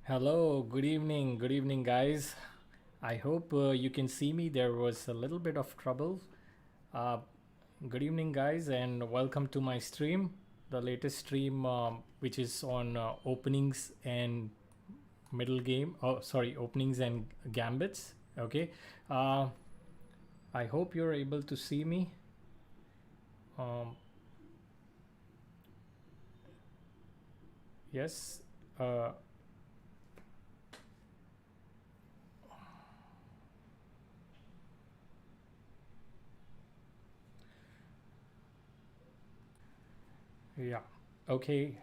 Hello, good evening, guys. I hope you can see me. There was a little bit of trouble. Uh, Good evening, guys, and welcome to my stream, the latest stream, which is on openings and middle game. Oh, sorry, openings and gambits. Okay. Uh, I hope you're able to see me. Um, yes. Uh, yeah. Okay.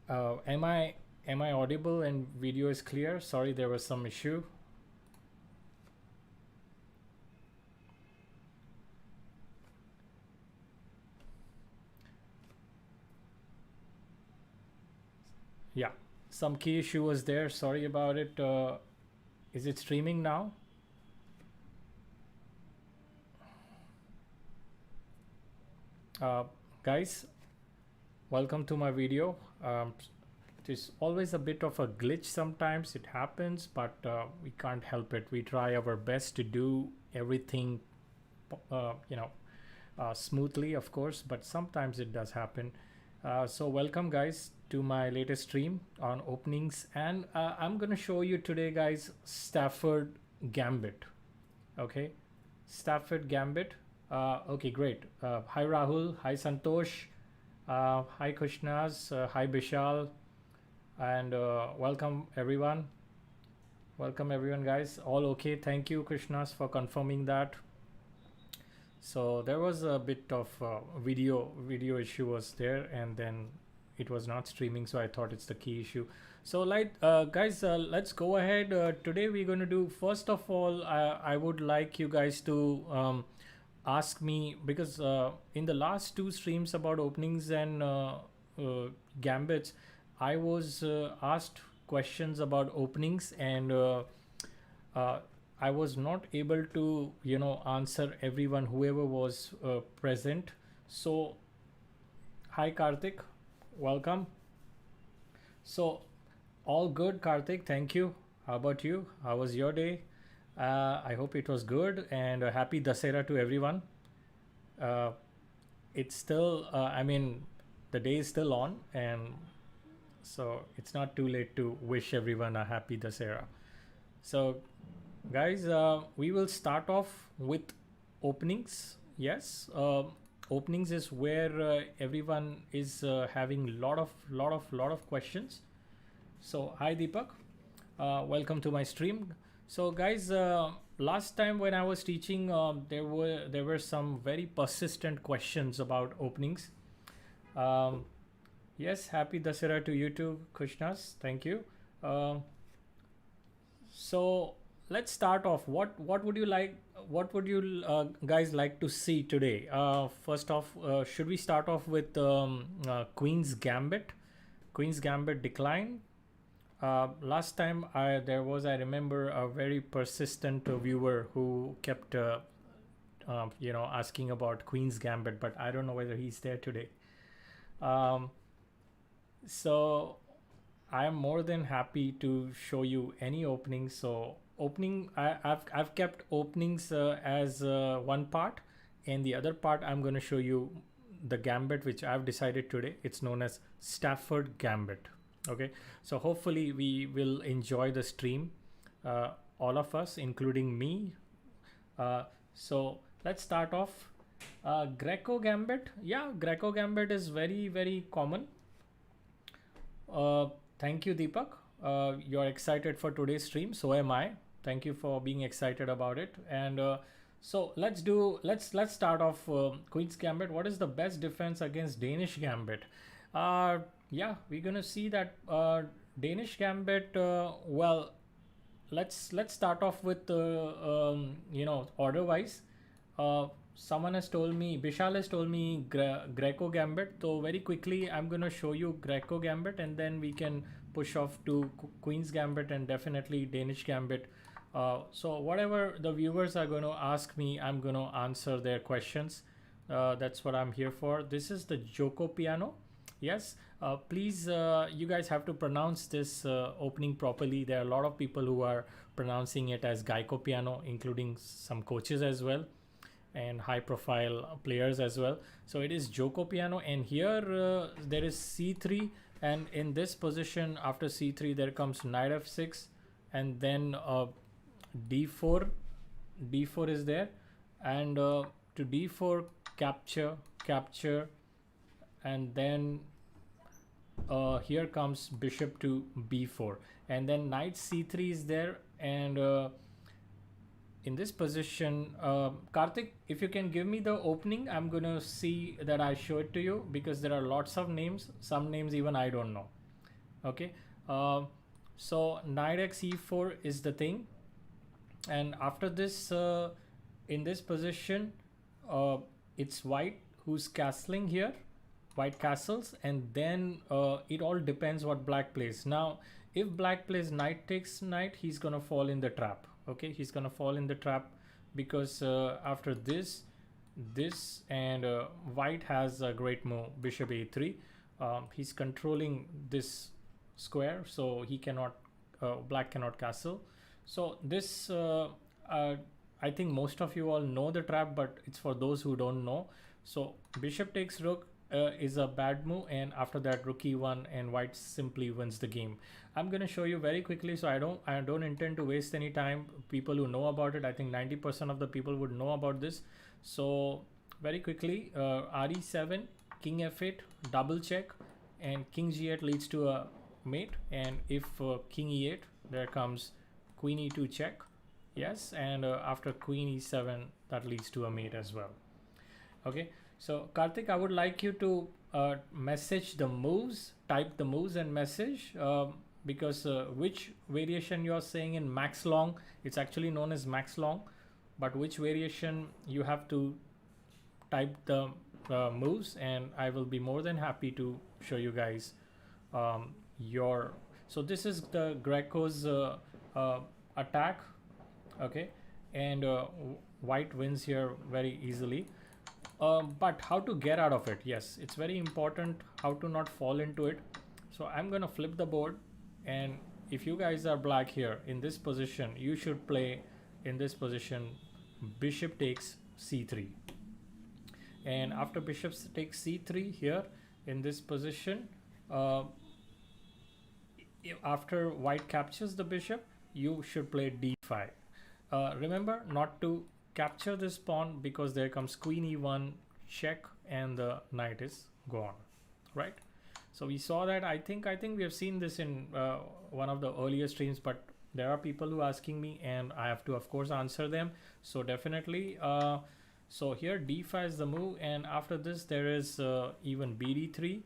Am I audible and video is clear? Sorry, there was some issue. Yeah, some key issue was there. Sorry about it. Is it streaming now? Uh, Guys, welcome to my video. There's always a bit of a glitch sometimes. It happens, but we can't help it. We try our best to do everything, you know, smoothly, of course, but sometimes it does happen. So welcome, guys, to my latest stream on openings, and I'm gonna show you today, guys, Stafford Gambit. Okay, Stafford Gambit. Okay, great. Hi Rahul, hi Santosh, hi Krishnaz, hi Bishal, and welcome everyone, guys. All okay? Thank you, Krishnas, for confirming that. So there was a bit of video issue was there, and then it was not streaming, so I thought it's the key issue. So like guys, let's go ahead. Today we're going to do, first of all, I would like you guys to ask me, because in the last two streams about openings and gambits, I was asked questions about openings, and uh, I was not able to, answer everyone, whoever was present. So, hi Karthik, welcome. So, all good, Karthik. Thank you. How about you? How was your day? I hope it was good, and happy Dasera to everyone. Uh, it's still, I mean, the day is still on, and so it's not too late to wish everyone a happy Dasera. So, guys, we will start off with openings. Yes, openings is where everyone is having lot of questions. So, hi Deepak, welcome to my stream. So, guys, last time when I was teaching, there were some very persistent questions about openings. Um, yes, happy Dasera to you too, Krishnas. Thank you. Uh, so let's start off. What would you like? What would you guys like to see today? First off, should we start off with Queen's Gambit? Queen's Gambit decline. Last time I remember a very persistent viewer who kept asking about Queen's Gambit, but I don't know whether he's there today. Um, so I am more than happy to show you any opening. So opening, I've kept openings as one part, and the other part I'm going to show you the gambit which I've decided today. It's known as Stafford Gambit. Okay, so hopefully we will enjoy the stream, all of us, including me. So let's start off. Greco Gambit. Yeah, Greco Gambit is very, very common. Uh, Thank you, Deepak. You're excited for today's stream. So am I. Thank you for being excited about it. And so let's start off Queen's Gambit. What is the best defense against Danish Gambit? Yeah, we're gonna see that Danish Gambit. Well, let's start off with order wise. Someone has told me, Bishal has told me Greco Gambit. So very quickly, I'm gonna show you Greco Gambit, and then we can push off to Queen's Gambit and definitely Danish Gambit. So whatever the viewers are going to ask me, I'm going to answer their questions. That's what I'm here for. This is the Joko piano. Yes, please, you guys have to pronounce this opening properly. There are a lot of people who are pronouncing it as Geico piano, including some coaches as well and high profile players as well. So it is Joko piano, and here there is c3, and in this position after c3 there comes knight f6, and then d4. D4 is there, and to d4 capture, and then here comes bishop to b4, and then knight c3 is there, and in this position, Karthik, if you can give me the opening, I'm gonna see that I show it to you, because there are lots of names, some names even I don't know. Okay, so knight x e4 is the thing, and after this, in this position, it's white who's castling here, white castles, and then it all depends what black plays. Now if black plays knight takes knight, he's gonna fall in the trap. Okay, he's gonna fall in the trap, because after this and white has a great move, bishop a3. He's controlling this square, so he cannot black cannot castle. So this I think most of you all know the trap, but it's for those who don't know. So bishop takes rook is a bad move, and after that rook e1, and white simply wins the game. I'm going to show you very quickly, so I don't intend to waste any time. People who know about it, I think 90% of the people would know about this. So very quickly, re7, king f8, double check, and king g8 leads to a mate, and if king e8, there comes queen e2 check. Yes, and after queen e7, that leads to a mate as well. Okay, so Karthik, I would like you to message the moves, type the moves and message, because which variation you are saying in max long, it's actually known as max long, but which variation you have to type the moves, and I will be more than happy to show you guys your. So this is the Greco's attack. Okay, and white wins here very easily. But how to get out of it? Yes, it's very important how to not fall into it. So I'm gonna flip the board, and if you guys are black here in this position, you should play in this position bishop takes c3, and after bishop takes c3 here in this position, after white captures the bishop, you should play d5. Remember not to capture this pawn, because there comes queen e1 check, and the knight is gone, right? So we saw that. I think we have seen this in one of the earlier streams, but there are people who are asking me, and I have to of course answer them. So definitely, so here d5 is the move, and after this there is even bd3,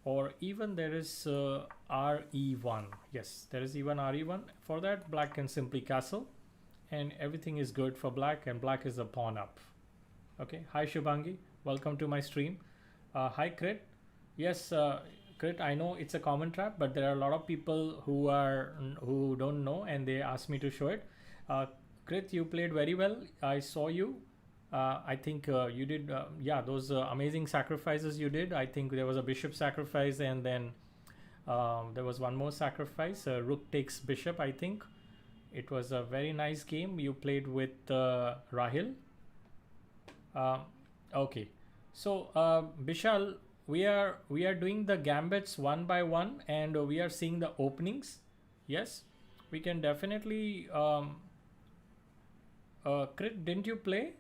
or even there is re1. Yes, there is even re1. For that, black can simply castle, and everything is good for black, and black is a pawn up. Okay, hi Shubhangi, welcome to my stream. Hi Crit. Yes, Crit, I know it's a common trap, but there are a lot of people who don't know, and they asked me to show it. Crit, you played very well. I saw you. I think you did, yeah, those amazing sacrifices you did. I think there was a bishop sacrifice, and then there was one more sacrifice, rook takes bishop, I think. It was a very nice game you played with Rahil. Okay, so Bishal, we are doing the gambits one by one, and we are seeing the openings. Yes, we can definitely. Crit, didn't you play?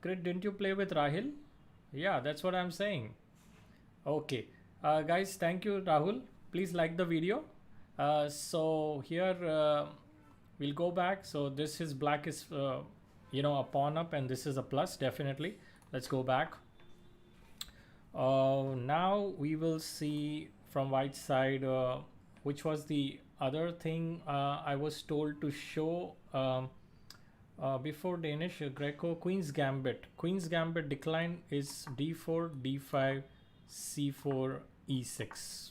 Crit, didn't you play with Rahil? Yeah, that's what I'm saying. Okay, guys, thank you, Rahul. Please like the video. So here we'll go back. So this is black is you know, a pawn up, and this is a plus, definitely. Let's go back. Now we will see from white side which was the other thing I was told to show before Danish. Greco Queen's Gambit. Queen's Gambit decline is d4, d5, c4, e6.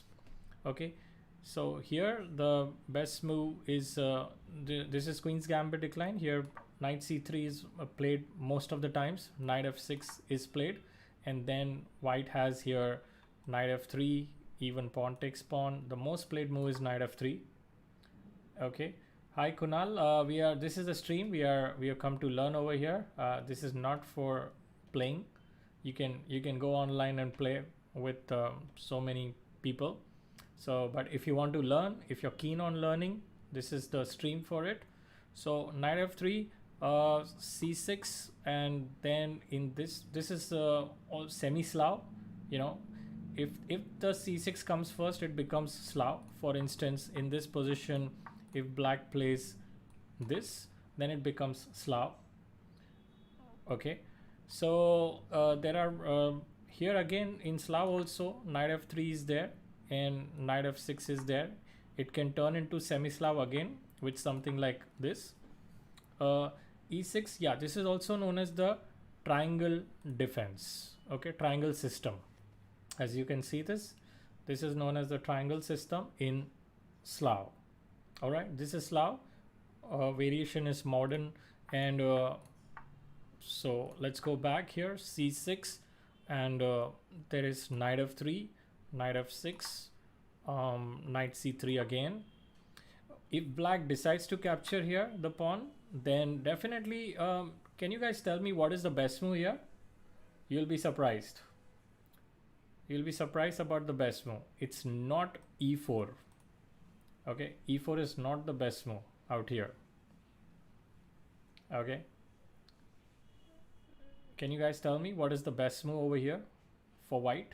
Okay, so here the best move is this is Queen's Gambit decline. Here knight c3 is played most of the times, knight f6 is played, and then white has here knight f3, even pawn takes pawn. The most played move is knight f3. Okay. Hi Kunal, this is a stream. We have come to learn over here. This is not for playing. You can go online and play with so many people. So, but if you want to learn, if you're keen on learning, this is the stream for it. So knight f3, c6, and then in this is all semi-Slav. You know, if the c6 comes first, it becomes Slav. For instance, in this position, if black plays this, then it becomes Slav. Okay, so there are here again in Slav also knight f3 is there and knight f6 is there. It can turn into semi-Slav again with something like this. E6, yeah, this is also known as the triangle defense. Okay, triangle system. As you can see, this is known as the triangle system in Slav. All right, this is Slav. Variation is modern, and so let's go back here. C6, and there is knight f3, knight f6, knight c3 again. If black decides to capture here the pawn, then definitely can you guys tell me what is the best move here? You'll be surprised. You'll be surprised about the best move. It's not e4. Okay, e4 is not the best move out here. Okay, can you guys tell me what is the best move over here for white?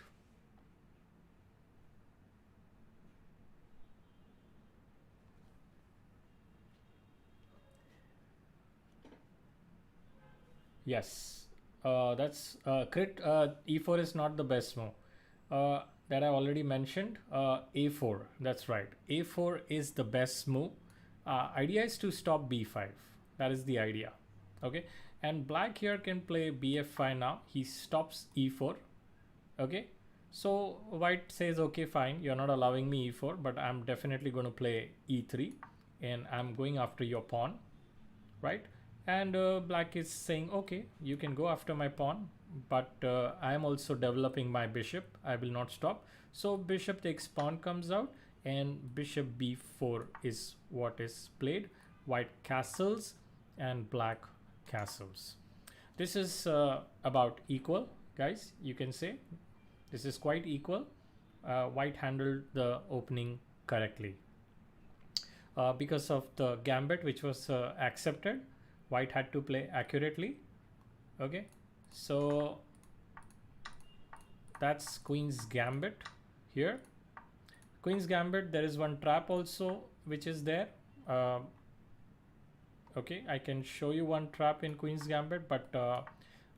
Yes, that's crit. E4 is not the best move. That I already mentioned. A4, that's right. A4 is the best move. Idea is to stop b5. That is the idea. Okay, and black here can play bf5 now. He stops e4. Okay, so white says, okay, fine, you're not allowing me e4, but I'm definitely going to play e3, and I'm going after your pawn, right? And black is saying, okay, you can go after my pawn, but I am also developing my bishop. I will not stop. So bishop takes pawn comes out, and bishop b4 is what is played. White castles and black castles. This is about equal, guys. You can say this is quite equal. White handled the opening correctly. Because of the gambit which was accepted, white had to play accurately. Okay, so that's queen's gambit here. Queen's gambit, there is one trap also which is there. Okay, I can show you one trap in queen's gambit, but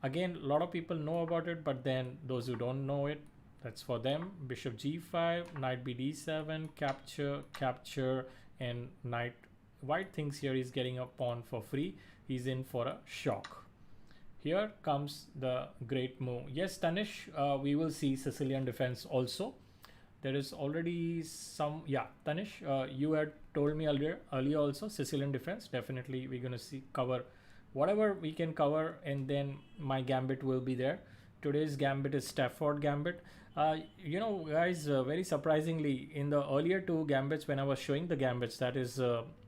again, a lot of people know about it, but then those who don't know it, that's for them. Bishop g5, knight bd7, capture, capture, and knight. White thinks here he's getting a pawn for free. He's in for a shock. Here comes the great move. Yes, Tanish, we will see Sicilian defense also. There is already some, yeah, Tanish, you had told me earlier also Sicilian defense. Definitely we're going to see cover whatever we can cover, and then my gambit will be there. Today's gambit is Stafford gambit. You know, guys, very surprisingly, in the earlier two gambits, when I was showing the gambits, that is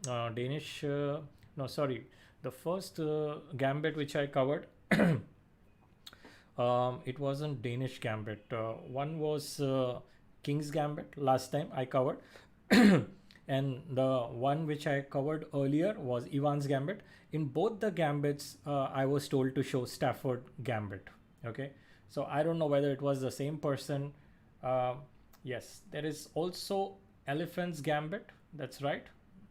Danish, no, sorry, the first gambit which I covered, it wasn't Danish gambit. One was King's gambit last time I covered. And the one which I covered earlier was Ivan's gambit. In both the gambits, I was told to show Stafford gambit. Okay, so I don't know whether it was the same person. Yes, there is also Elephant's gambit. That's right,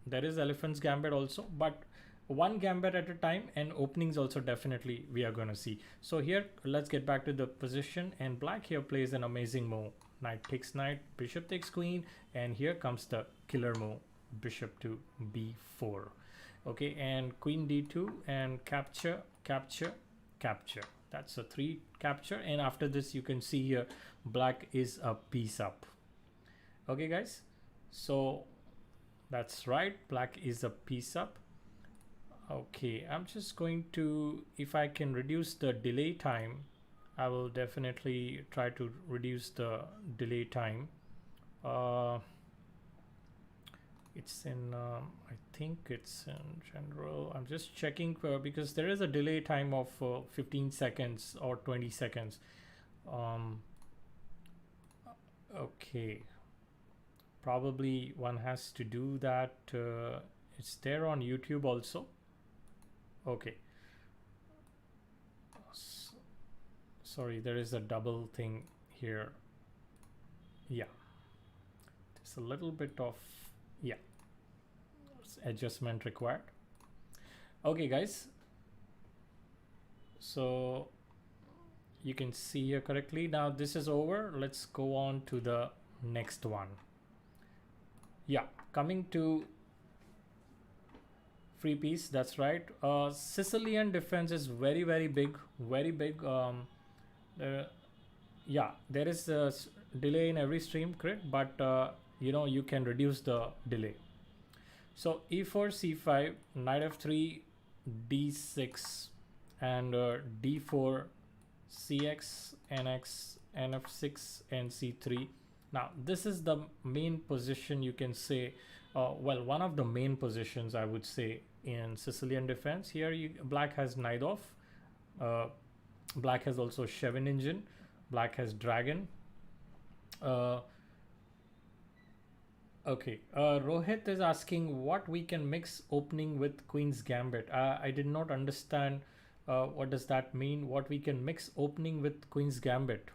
there is Elephant's gambit also, but one gambit at a time, and openings also definitely we are going to see. So here, let's get back to the position, and black here plays an amazing move. Knight takes knight, bishop takes queen, and here comes the killer move, bishop to b4. Okay, and queen d2, and capture, capture, capture. That's a 3 capture, and after this you can see here black is a piece up. Okay, guys, so that's right, black is a piece up. Okay, I'm just going to, if I can reduce the delay time, I will definitely try to reduce the delay time. It's in I think it's in general. I'm just checking because there is a delay time of 15 seconds or 20 seconds. Okay, probably one has to do that. It's there on YouTube also. Okay. Sorry, there is a double thing here. Yeah, it's a little bit of, yeah, adjustment required. Okay guys, so you can see here correctly. Now this is over. Let's go on to the next one. Yeah, coming to free piece, that's right. Sicilian defense is very big, very big. Yeah, there is a delay in every stream, correct? But you know, you can reduce the delay. So e4 c5, knight f3, d6, and d4, cx, nx, nf6, and c3. Now this is the main position, you can say, well, one of the main positions I would say in Sicilian defense. Here black has knight off, black has also Scheveningen, black has dragon. Okay, Rohit is asking what we can mix opening with Queen's Gambit. I did not understand what does that mean, what we can mix opening with Queen's Gambit.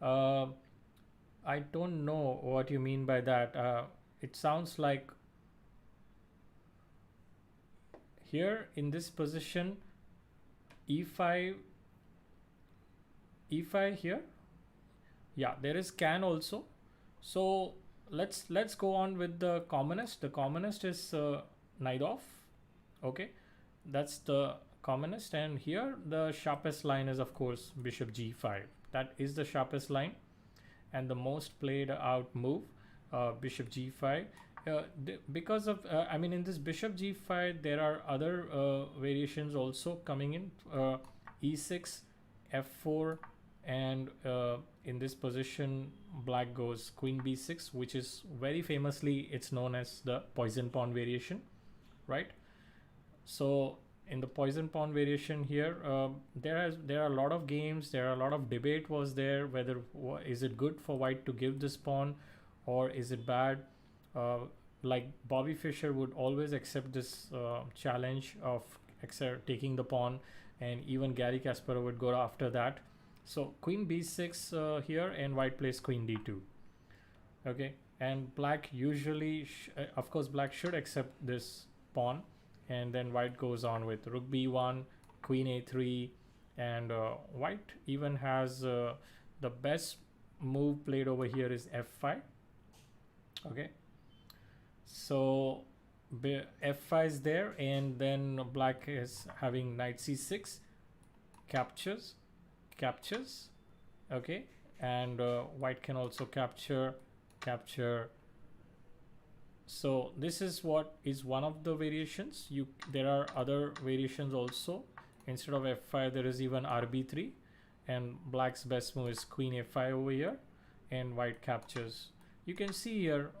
I don't know what you mean by that. It sounds like here in this position, e5 here. Yeah, there is can also. So let's go on with the commonest. The commonest is knight off. Okay, that's the commonest. And here the sharpest line is of course bishop g5. That is the sharpest line and the most played out move, bishop g5. Because of I mean, in this bishop g5 there are other variations also coming in, e6, f4, and in this position black goes queen b6, which is very famously, it's known as the poison pawn variation, right? So in the poison pawn variation here, there are a lot of games, there are a lot of debate was there whether is it good for white to give this pawn or is it bad. Like Bobby Fischer would always accept this challenge of taking the pawn, and even Gary Kasparov would go after that. So queen b6 here, and white plays queen d2. Okay, and black usually of course black should accept this pawn, and then white goes on with rook b1, queen a3, and white even has the best move played over here is f5. Okay, so f5 is there, and then black is having knight c6, captures. Okay, and white can also capture. So this is what is one of the variations. There are other variations also. Instead of f5 there is even rb3, and black's best move is queen a5 over here, and white captures. You can see here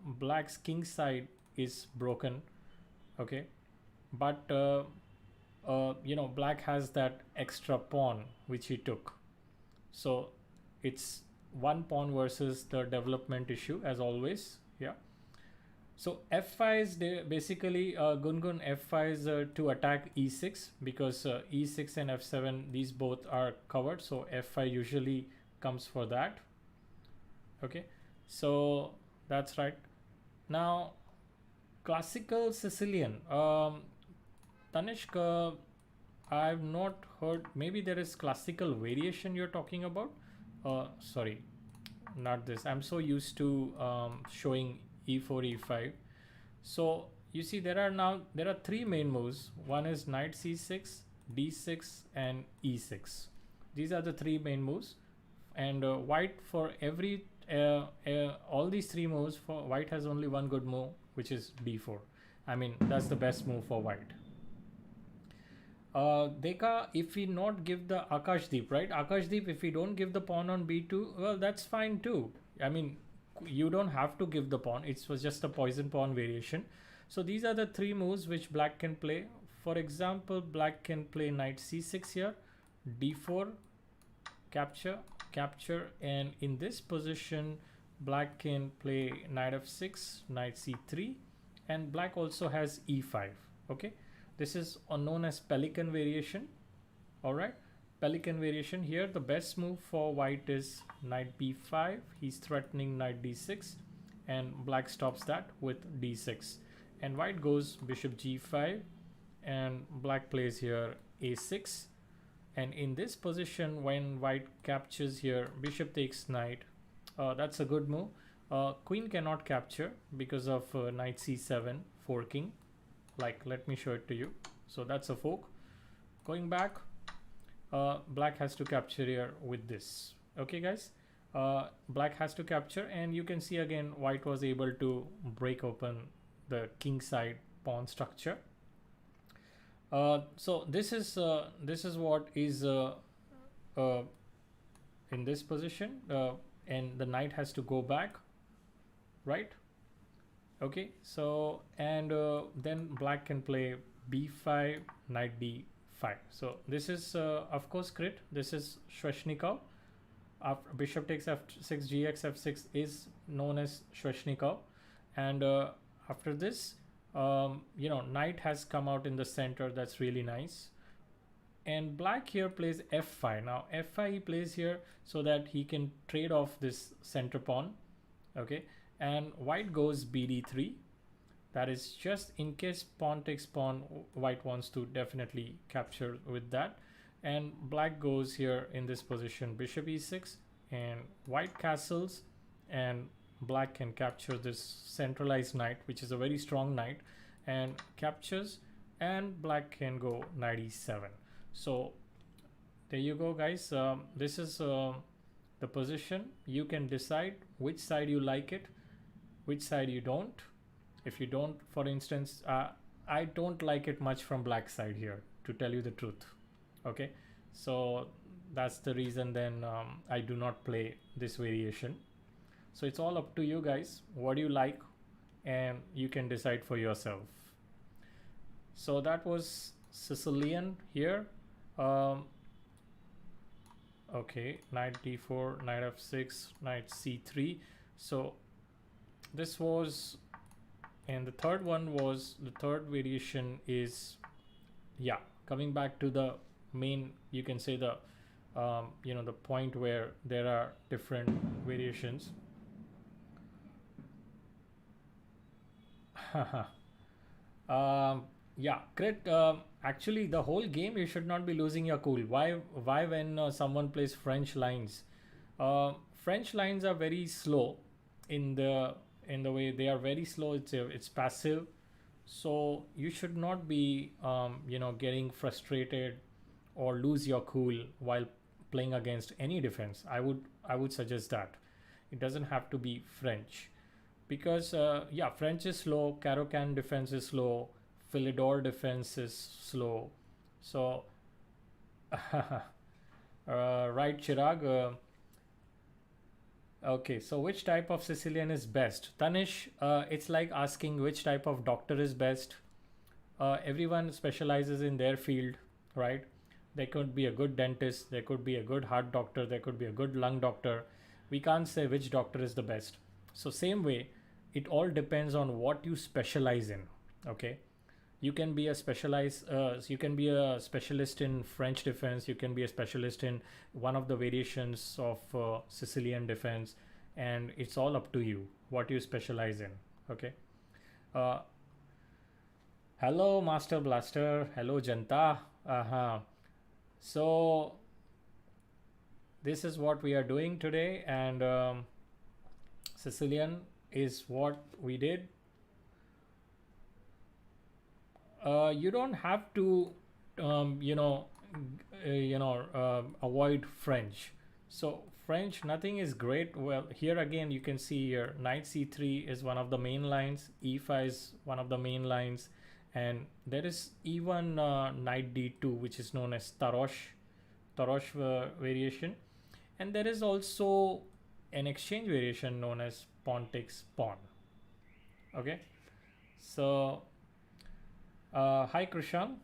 black's king side is broken. Okay, but you know, black has that extra pawn which he took, so it's one pawn versus the development issue as always. Yeah, so f5 is basically Gungun f5 is to attack e6, because e6 and f7, these both are covered, so f5 usually comes for that. Okay, so that's right. Now classical Sicilian, Tanishq, I've not heard. Maybe there is classical variation you're talking about. Sorry, not this. I'm so used to showing e4, e5. So you see there are three main moves. One is knight c6, d6, and e6. These are the three main moves. And white, for every all these three moves, for white has only one good move, which is d4. I mean, that's the best move for white. Deka, if we not give the Akashdeep, right? Akashdeep, if we don't give the pawn on b2, well, that's fine too. I mean, you don't have to give the pawn. It was just a poison pawn variation. So these are the three moves which black can play. For example, black can play knight c6 here, d4, capture, capture, and in this position, black can play knight f6, knight c3, and black also has e5. Okay, this is known as pelican variation. All right, pelican variation. Here the best move for white is knight b5. He's threatening knight d6, and black stops that with d6, and white goes bishop g5, and black plays here a6. And in this position, when white captures here, bishop takes knight. That's a good move. Queen cannot capture because of knight c7 forking. Like, let me show it to you. So that's a fork. Going back, black has to capture here with this. Okay, guys. Black has to capture, and you can see again white was able to break open the king side pawn structure. So this is what is in this position, and the knight has to go back, right? Okay, so and then black can play b5, knight d5. So this is of course crit. This is Sveshnikov. After bishop takes f6, gx f6 is known as Sveshnikov, and after this, you know, knight has come out in the center. That's really nice. And black here plays f5. Now f5 he plays here so that he can trade off this center pawn. Okay, and white goes bd3. That is just in case pawn takes pawn, white wants to definitely capture with that. And black goes here in this position, bishop e6, and white castles, and black can capture this centralized knight, which is a very strong knight, and captures, and black can go knight e7. So there you go, guys. This is the position. You can decide which side you like it, which side you don't. If you don't, for instance, I don't like it much from black side here, to tell you the truth. Okay, so that's the reason then I do not play this variation. So it's all up to you guys, what do you like, and you can decide for yourself. So that was Sicilian here. Okay, knight d4, knight f6, knight c3. So this was, and the third one was, the third variation is, yeah, coming back to the main, you can say the you know, the point where there are different variations. Yeah, crit. Actually, the whole game you should not be losing your cool. Why when someone plays French lines? French lines are very slow in the way they are very slow. It's passive, so you should not be you know, getting frustrated or lose your cool while playing against any defense. I would suggest that it doesn't have to be French, because yeah, French is slow, Caro-Can defense is slow, Philidor defense is slow. So right, Chirag. Okay, so which type of Sicilian is best? Tanish, it's like asking which type of doctor is best. Everyone specializes in their field, right? There could be a good dentist, there could be a good heart doctor, there could be a good lung doctor. We can't say which doctor is the best. So same way, it all depends on what you specialize in. Okay, you can be a you can be a specialist in French defense, you can be a specialist in one of the variations of Sicilian defense, and it's all up to you what you specialize in. Okay, hello Master Blaster, hello Janta. So this is what we are doing today, and Sicilian is what we did. You don't have to you know, avoid French. So French, nothing is great. Well, here again you can see here knight c3 is one of the main lines, e5 is one of the main lines, And there is even knight d2, which is known as Tarosh variation, and there is also an exchange variation known as pawn takes pawn. Okay, so hi Krishan.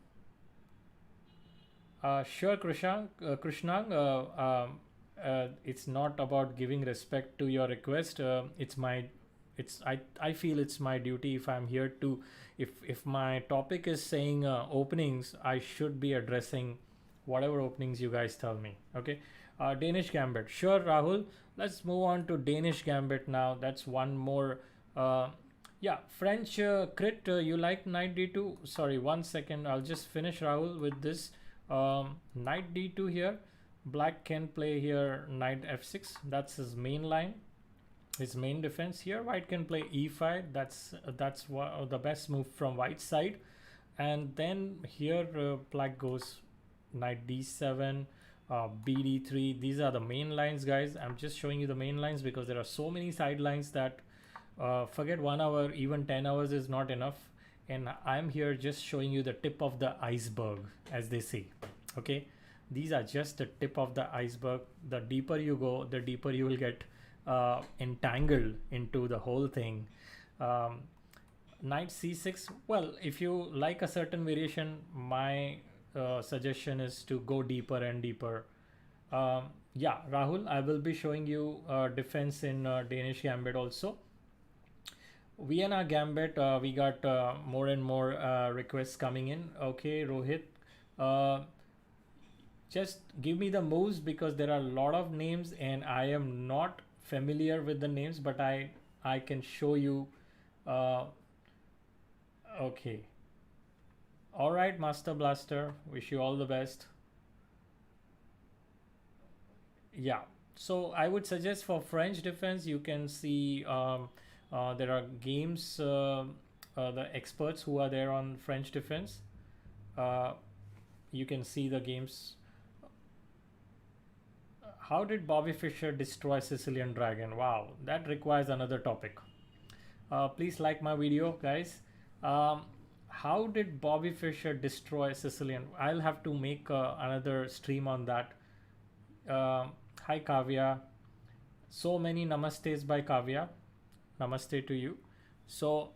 Sure, Krishnang. It's not about giving respect to your request. I feel it's my duty if I'm here to, if my topic is saying openings, I should be addressing whatever openings you guys tell me. Okay, Danish Gambit. Sure, Rahul. Let's move on to Danish Gambit now. That's one more. Yeah, French crit. You like knight d2? Sorry, 1 second. I'll just finish Rahul with this. Knight d2 here. Black can play here knight f6. That's his main line, his main defense. Here white can play e5. That's the best move from white side. And then here black goes knight d7, bd3. These are the main lines, guys. I'm just showing you the main lines because there are so many side lines that forget 1 hour, even 10 hours is not enough. And I'm here just showing you the tip of the iceberg, as they say. Okay, these are just the tip of the iceberg. The deeper you go, the deeper you will get entangled into the whole thing. Knight c6. Well, if you like a certain variation, my suggestion is to go deeper and deeper. Yeah, Rahul, I will be showing you defense in Danish Gambit also. Vienna Gambit, we got more and more requests coming in. Okay, Rohit, just give me the moves because there are a lot of names and I am not familiar with the names, but I can show you. Okay. All right, Master Blaster, wish you all the best. Yeah, so I would suggest for French defense, you can see there are games, the experts who are there on French defense. You can see the games. How did Bobby Fischer destroy Sicilian Dragon? Wow, that requires another topic. Please like my video, guys. How did Bobby Fischer destroy Sicilian? I'll have to make another stream on that. Hi Kavya. So many namastes by Kavya. Namaste to you. So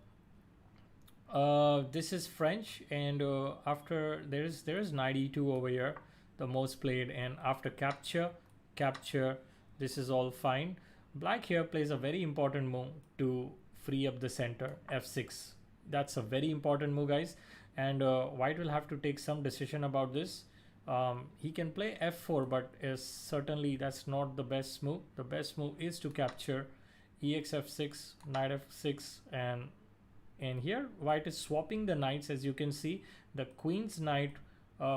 this is French, and after there is knight e2 over here, the most played, and after capture, this is all fine. Black here plays a very important move to free up the center, f6. That's a very important move, guys, and white will have to take some decision about this. He can play f4, but certainly that's not the best move. The best move is to capture ex f6, knight f6, and here white is swapping the knights. As you can see, the queen's knight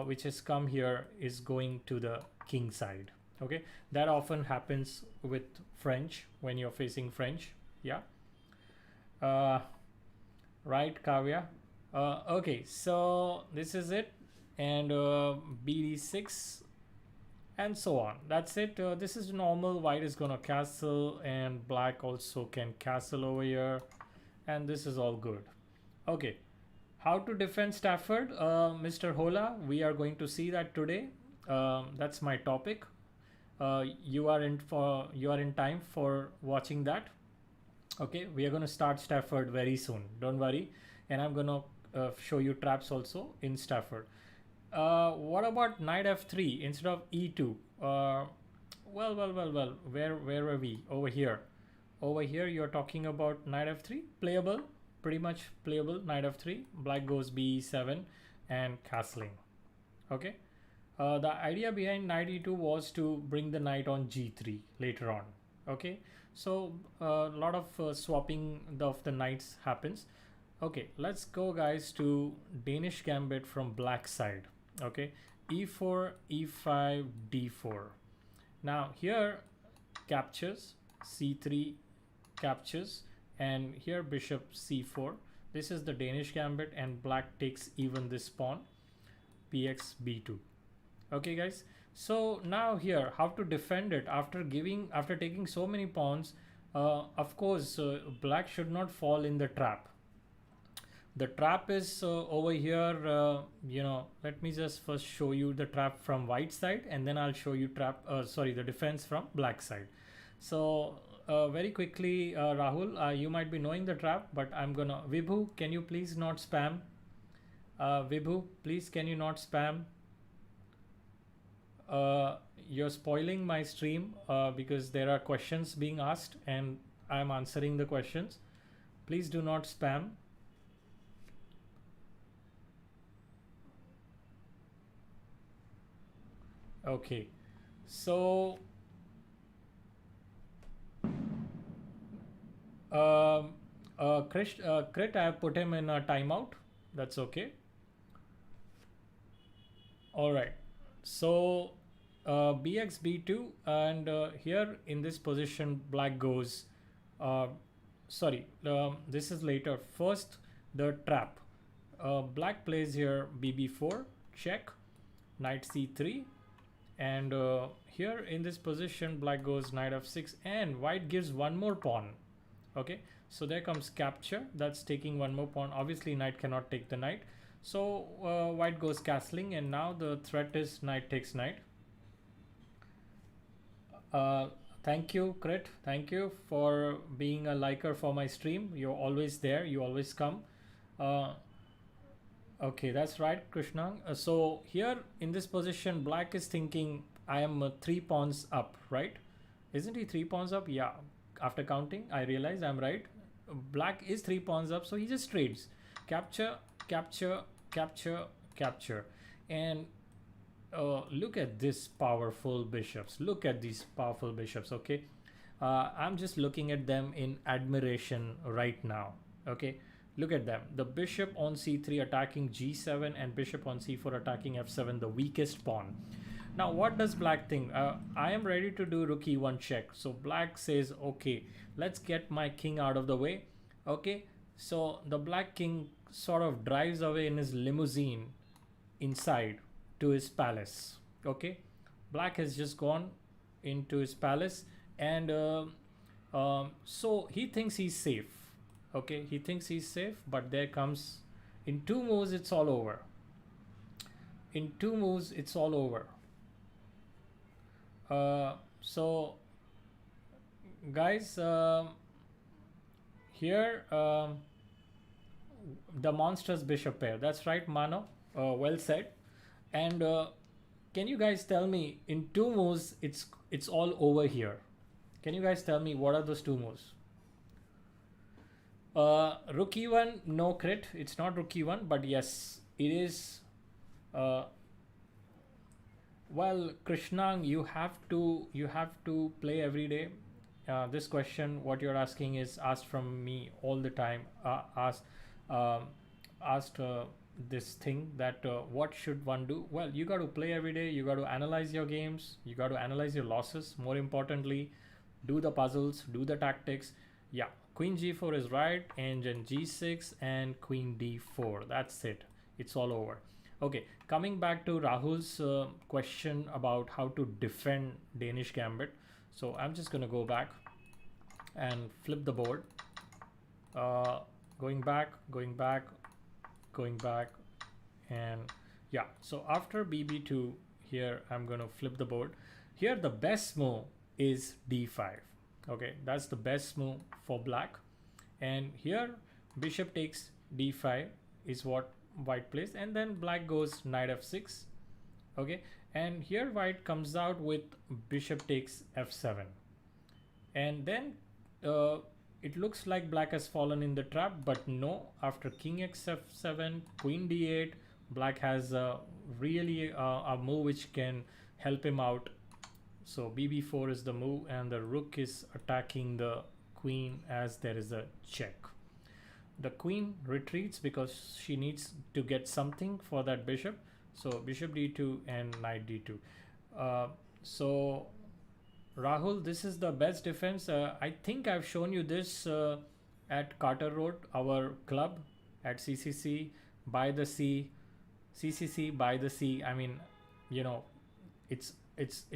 which has come here is going to the king side. Okay, that often happens with French when you're facing French. Yeah, right, Kavya. Okay, so this is it, and bd6 and so on. That's it. This is normal. White is gonna castle, and black also can castle over here, and this is all good. Okay, how to defend Stafford, Mr. Hola? We are going to see that today. That's my topic. You are in time for watching that. Okay, we are going to start Stafford very soon. Don't worry, and I'm gonna show you traps also in Stafford. What about knight f3 instead of e2? Well. Where were we? Over here. Over here, you're talking about knight f3. Playable, pretty much playable. Knight f3. Black goes b7 and castling. Okay. The idea behind knight e2 was to bring the knight on g3 later on. Okay. So a lot of swapping of the knights happens. Okay, let's go, guys, to Danish Gambit from black side. Okay, e4, e5, d4. Now here captures, c3 captures, and here bishop c4. This is the Danish Gambit, and black takes even this pawn, px b2. Okay, guys, so now here how to defend it after taking so many pawns. Of course, black should not fall in the trap. The trap is over here. You know, let me just first show you the trap from white side, and then I'll show you sorry, the defense from black side. So very quickly, Rahul, you might be knowing the trap, but I'm gonna Vibhu, can you please not spam? Vibhu, please can you not spam? You're spoiling my stream because there are questions being asked and I'm answering the questions. Please do not spam. Okay, so Crit, I have put him in a timeout. That's okay. All right. So bx b2, and here in this position black goes sorry, this is later. First the trap, black plays here bb4 check, knight c3, and here in this position black goes knight f6, and white gives one more pawn. Okay, so there comes capture, that's taking one more pawn. Obviously knight cannot take the knight, so white goes castling, and now the threat is knight takes knight. Thank you, Crit. Thank you for being a liker for my stream. You're always there. You always come. Okay, that's right, Krishna. So here in this position, black is thinking I am 3 pawns up, right? Isn't he 3 pawns up? Yeah. After counting, I realize I'm right. Black is 3 pawns up, so he just trades. Capture, capture, capture, capture. And look at this powerful bishops. Look at these powerful bishops, okay? I'm just looking at them in admiration right now, okay? Look at them. The bishop on c3 attacking g7 and bishop on c4 attacking f7, the weakest pawn. Now, what does black think? I am ready to do rook e1 check. So black says, okay, let's get my king out of the way. Okay, so the black king sort of drives away in his limousine inside to his palace. Okay, black has just gone into his palace, and so he thinks he's safe. Okay, he thinks he's safe, but there comes, in 2 moves it's all over. In 2 moves it's all over. So guys, here the monstrous bishop pair, that's right, Mano, well said. And can you guys tell me, in 2 moves it's all over here? Can you guys tell me what are those 2 moves? Rook e1, no, Crit, it's not rook e1, but yes, it is. Well, Krishnang, you have to play every day. This question, what you're asking, is asked from me all the time. Asked this thing that what should one do? Well, you got to play every day. You got to analyze your games. You got to analyze your losses. More importantly, do the puzzles, do the tactics. Yeah, queen g4 is right, and then g6 and queen d4. That's it. It's all over. Okay, coming back to Rahul's question about how to defend Danish Gambit. So I'm just going to go back and flip the board. Going back, and yeah. So after bb2 here, I'm going to flip the board. Here the best move is d5. Okay, that's the best move for black. And here bishop takes d5 is what white plays, and then black goes knight f6. Okay, and here white comes out with bishop takes f7, and then it looks like black has fallen in the trap, but no. After king x f7, queen d8, black has really a move which can help him out. So bb4 is the move, and the rook is attacking the queen as there is a check. The queen retreats because she needs to get something for that bishop. So bishop d2 and knight d2. So Rahul, this is the best defense. I think I've shown you this at Carter Road, our club at CCC by the sea. CCC by the sea. I mean, you know, it's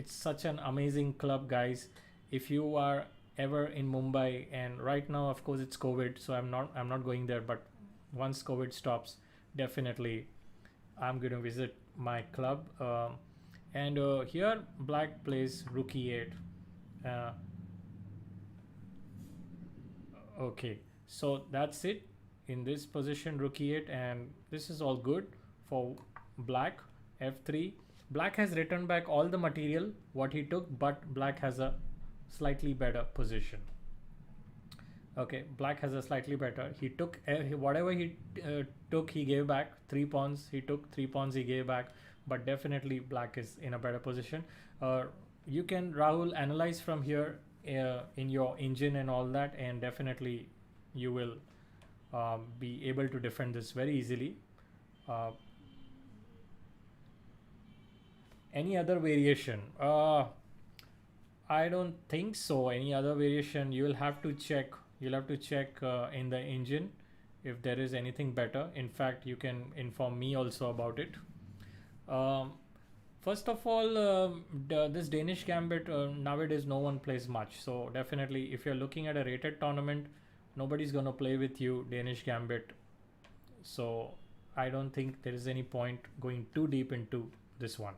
such an amazing club, guys. If you are ever in Mumbai, and right now of course it's COVID, so I'm not going there, but once COVID stops, definitely I'm going to visit my club. And here black plays rook e8. uh, okay, so that's it. In this position, rook e8, and this is all good for black. F3, black has returned back all the material what he took, but black has a slightly better position. Okay, black has a slightly better. He took whatever he took, he gave back. 3 pawns he took, 3 pawns he gave back, but definitely black is in a better position. You can, Rahul, analyze from here in your engine and all that, and definitely you will be able to defend this very easily. Any other variation? I don't think so. Any other variation? You will have to check. You'll have to check in the engine if there is anything better. In fact, you can inform me also about it. First of all, this Danish Gambit, nowadays no one plays much. So definitely, if you're looking at a rated tournament, nobody's gonna play with you Danish Gambit. So I don't think there is any point going too deep into this one.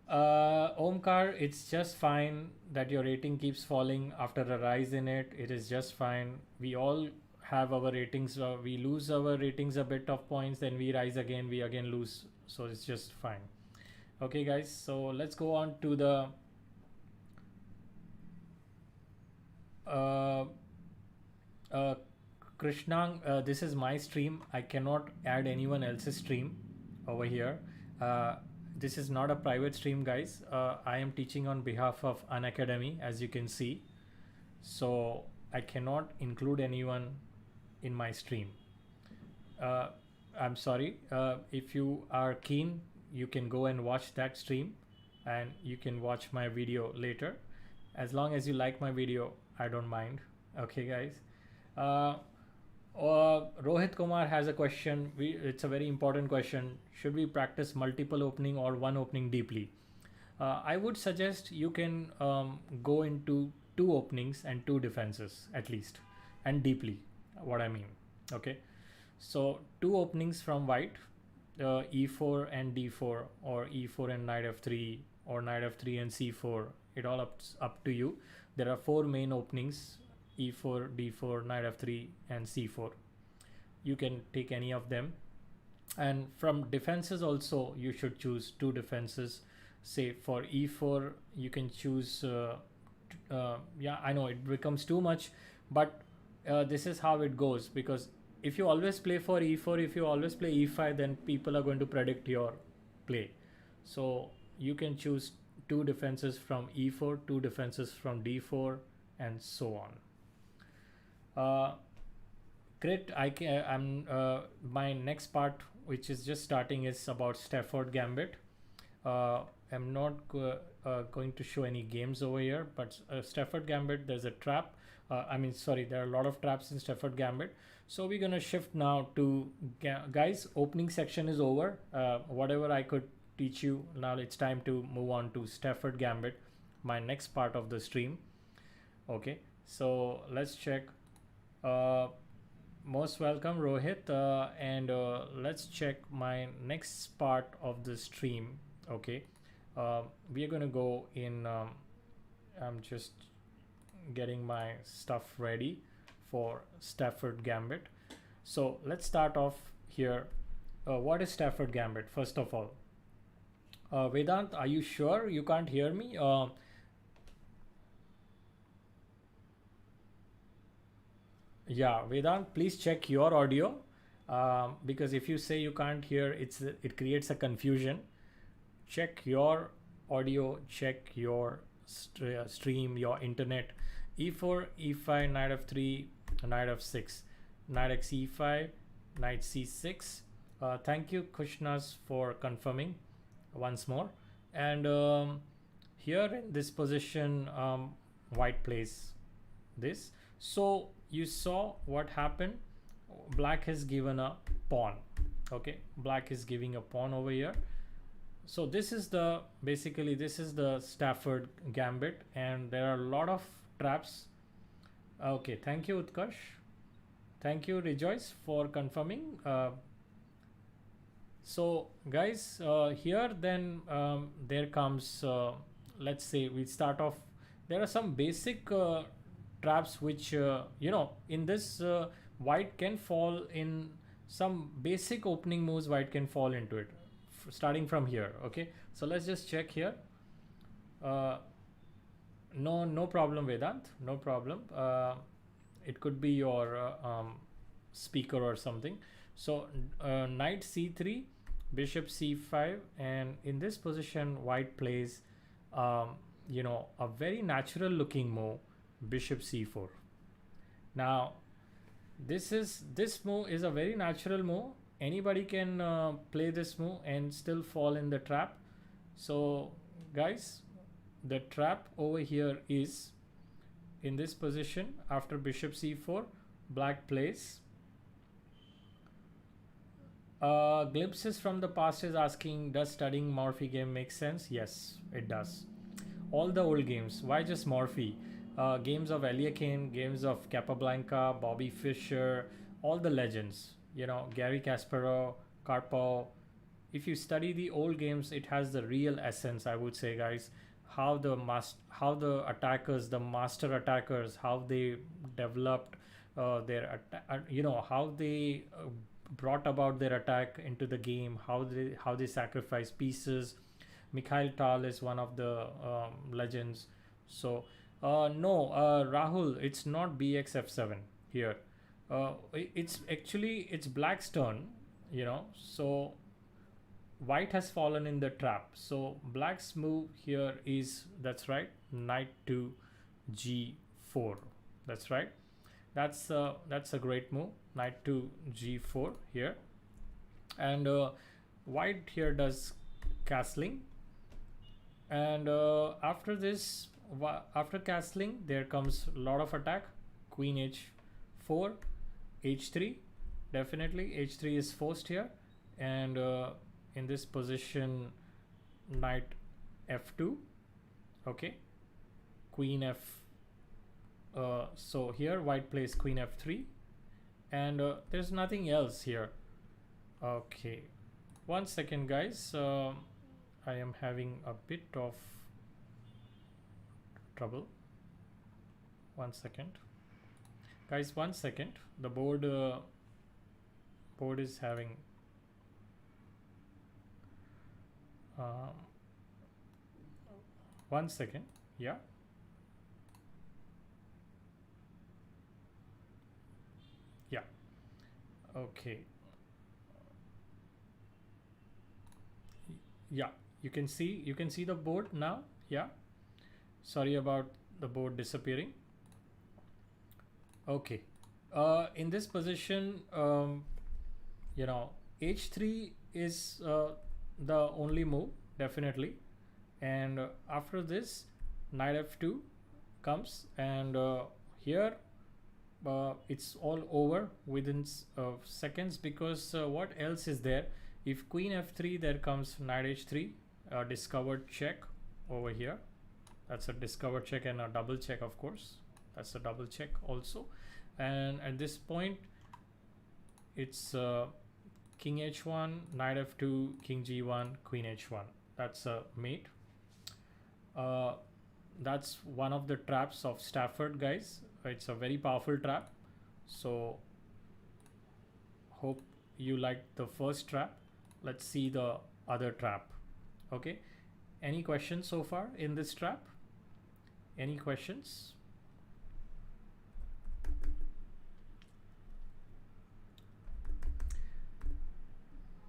Omkar, it's just fine that your rating keeps falling after a rise in it. It is just fine. We all have our ratings. We lose our ratings a bit of points, then we rise again, we again lose. So it's just fine. Okay, guys. So let's go on to the Krishnang. This is my stream. I cannot add anyone else's stream over here. This is not a private stream, guys. I am teaching on behalf of Unacademy, as you can see. So I cannot include anyone in my stream. I'm sorry. If you are keen, you can go and watch that stream, and you can watch my video later. As long as you like my video, I don't mind. Okay, guys. Rohit Kumar has a question. It's a very important question. Should we practice multiple opening or one opening deeply? I would suggest you can go into 2 openings and 2 defenses at least, and deeply. What I mean, okay. So 2 openings from white, e4 and d4, or e4 and knight f3, or knight f3 and c4. It all up to you. There are 4 main openings: e4, d4, knight f3, and c4. You can take any of them. And from defenses also, you should choose 2 defenses. Say for e4, you can choose yeah, I know it becomes too much, but this is how it goes. Because if you always play for e4, if you always play e5, then people are going to predict your play. So you can choose 2 defenses from e4, 2 defenses from d4, and so on. Great. My next part, which is just starting, is about Stafford Gambit. I'm not going to show any games over here, but Stafford Gambit, there's a trap. There are a lot of traps in Stafford Gambit. So we're gonna shift now to guys. Opening section is over. Whatever I could teach you, now it's time to move on to Stafford Gambit, my next part of the stream. Okay, so let's check. Most welcome, Rohit, and let's check my next part of the stream. Okay, we are gonna go in. I'm just getting my stuff ready for Stafford Gambit. So let's start off here. What is Stafford Gambit? First of all, Vedant, are you sure you can't hear me? Yeah, Vedant, please check your audio, because if you say you can't hear, it creates a confusion. Check your audio, check your stream, your internet. e4, e5, knight f3, knight f6, knight x e5, knight c6. Thank you, Kushnas, for confirming once more. And here in this position, white plays this. So you saw what happened. Black has given a pawn. Okay, black is giving a pawn over here. So this is the Stafford Gambit, and there are a lot of traps. Okay, thank you, Utkarsh. Thank you, Rejoice, for confirming. So guys, here then there comes, let's say we start off. There are some basic traps which in this white can fall in some basic opening moves. White can fall into it, starting from here. Okay, so let's just check here. Uh, no problem, Vedant. No problem. It could be your speaker or something. So knight c3, bishop c5, and in this position white plays a very natural looking move, bishop c4. Now this move is a very natural move. Anybody can play this move and still fall in the trap. So guys, the trap over here is in this position. After bishop c4, black plays. Glimpses from the past is asking, does studying Morphy game make sense? Yes, it does. All the old games. Why just Morphy? Games of Elia Kane, games of Capablanca, Bobby Fischer, all the legends. Gary Kasparov, Karpov. If you study the old games, it has the real essence, I would say, guys. How the attackers, the master attackers, how they developed their how they brought about their attack into the game, how they sacrifice pieces. Mikhail Tal is one of the legends. So no, Rahul, it's not bxf7 here. It's black's turn, so white has fallen in the trap. So black's move here is, that's right, knight to g4. That's right. That's a great move, knight to g4 here. And white here does castling, and after this, after castling, there comes a lot of attack. Queen h4, h3, definitely h3 is forced here. And in this position, knight f2. Okay, queen f. So here white plays queen f3, and there's nothing else here. Okay, 1 second, guys. I am having a bit of trouble. 1 second, guys. 1 second. The board is having 1 second. Yeah. Yeah. Okay. Yeah, you can see the board now. Yeah, sorry about the board disappearing. Okay, in this position, h3 is the only move, definitely. And after this, knight f2 comes, and here it's all over within seconds, because what else is there? If queen f3, there comes knight h3, discovered check over here. That's a discovered check and a double check, of course. That's a double check also. And at this point, it's king h1, knight f2, king g1, queen h1. That's a mate. That's one of the traps of Stafford, guys. It's a very powerful trap. So hope you liked the first trap. Let's see the other trap. Okay, any questions so far in this trap? Any questions?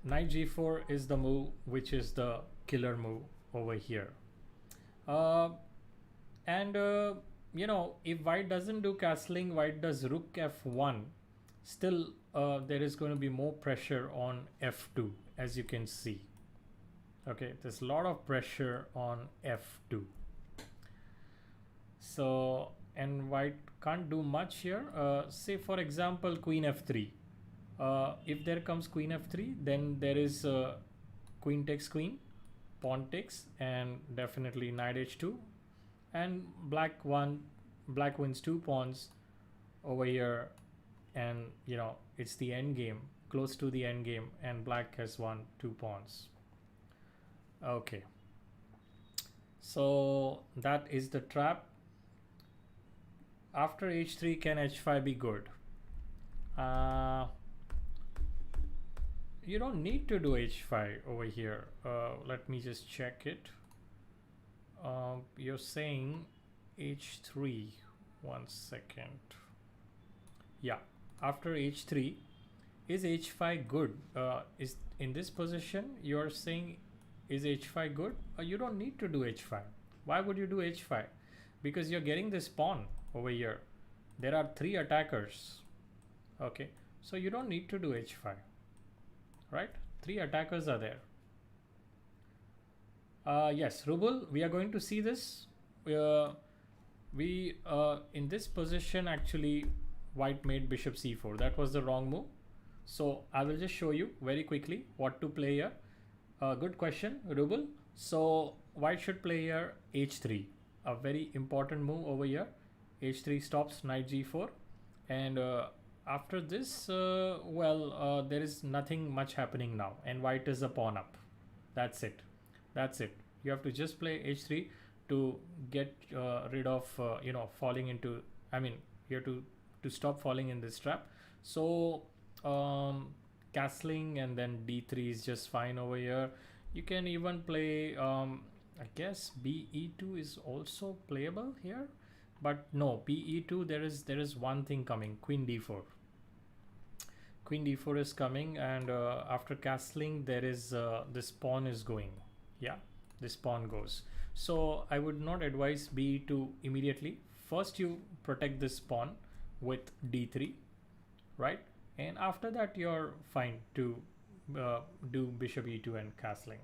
Knight g4 is the move which is the killer move over here. If white doesn't do castling, white does rook f1, still there is going to be more pressure on f2, as you can see. Okay, there's a lot of pressure on f2. So, and white can't do much here. Say for example, queen f3. If there comes queen f3, then there is queen takes queen, pawn takes, and definitely knight h2. And black wins 2 pawns over here. and you know it's the end game, close to the end game, and black has won 2 pawns. Okay, so that is the trap. After h3, can h5 be good? uh, you don't need to do h5 over here. Let me just check it. You're saying h3. 1 second. Yeah, after h3, is h5 good? Is in this position you're saying, is h5 good? You don't need to do h5. Why would you do h5? Because you're getting this pawn over here. There are 3 attackers. Okay, so you don't need to do h5, right? 3 attackers are there. Yes, Rubul, we are going to see this. We in this position, actually white made bishop c4. That was the wrong move. So I will just show you very quickly what to play here. Good question, Rubul. So white should play here h3, a very important move over here. h3 stops knight g4, and after this, there is nothing much happening now, and white is a pawn up. That's it. That's it. You have to just play h3 to get rid of falling into. I mean, you have to stop falling in this trap. So castling and then d3 is just fine over here. You can even play. I guess be2 is also playable here, but no, be2 there is one thing coming. Queen d4. Queen d4 is coming, and after castling there is this pawn is going. Yeah, this pawn goes. So I would not advise b2 immediately. First you protect this pawn with d3, right? And after that you're fine to do bishop e2 and castling.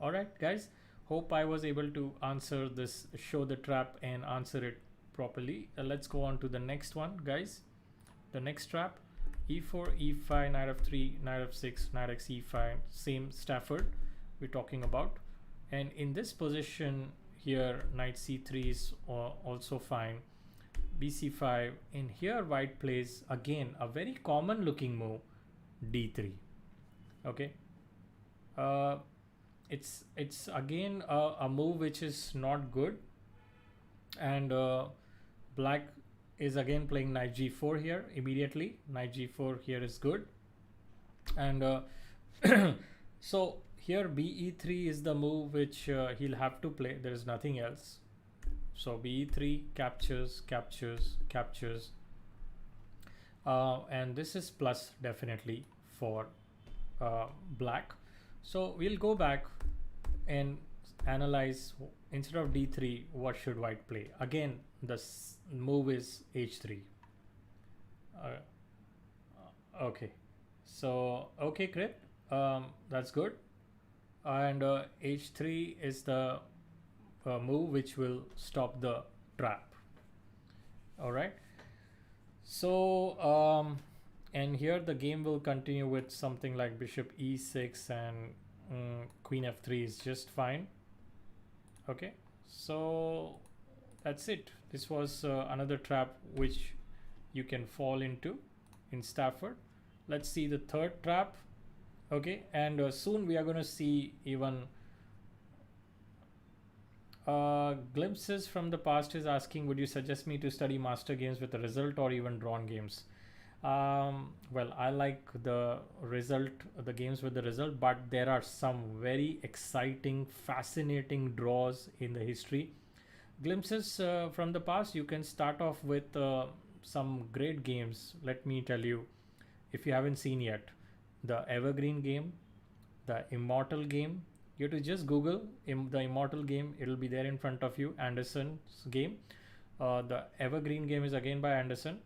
All right, guys, hope I was able to answer this, show the trap and answer it properly. Let's go on to the next one, guys. The next trap, e4, e5, knight f3, knight f6, knight x e5, same Stafford we're talking about. And in this position here, knight c3 is also fine. bc5. In here white plays again a very common looking move, d3. Okay, it's again a move which is not good, and black is again playing knight g4 here immediately. Knight g4 here is good, and so here be3 is the move which he'll have to play. There is nothing else. So be3 captures, captures, captures, and this is plus definitely for black. So we'll go back and analyze, instead of d3 what should white play. Again the move is h3. Okay, so okay, Crit, that's good. And h3 is the move which will stop the trap. All right, so and here the game will continue with something like bishop e6 and queen f3 is just fine. Okay, so that's it. This was another trap which you can fall into in Stafford. Let's see the third trap. Okay, and soon we are going to see even glimpses from the past is asking, would you suggest me to study master games with the result or even drawn games? Well, I like the result, the games with the result, but there are some very exciting, fascinating draws in the history. Glimpses from the past, you can start off with some great games. Let me tell you, if you haven't seen yet, the Evergreen game, the Immortal game. You have to just Google the Immortal game. It'll be there in front of you. Anderson's game. The Evergreen game is again by Anderson.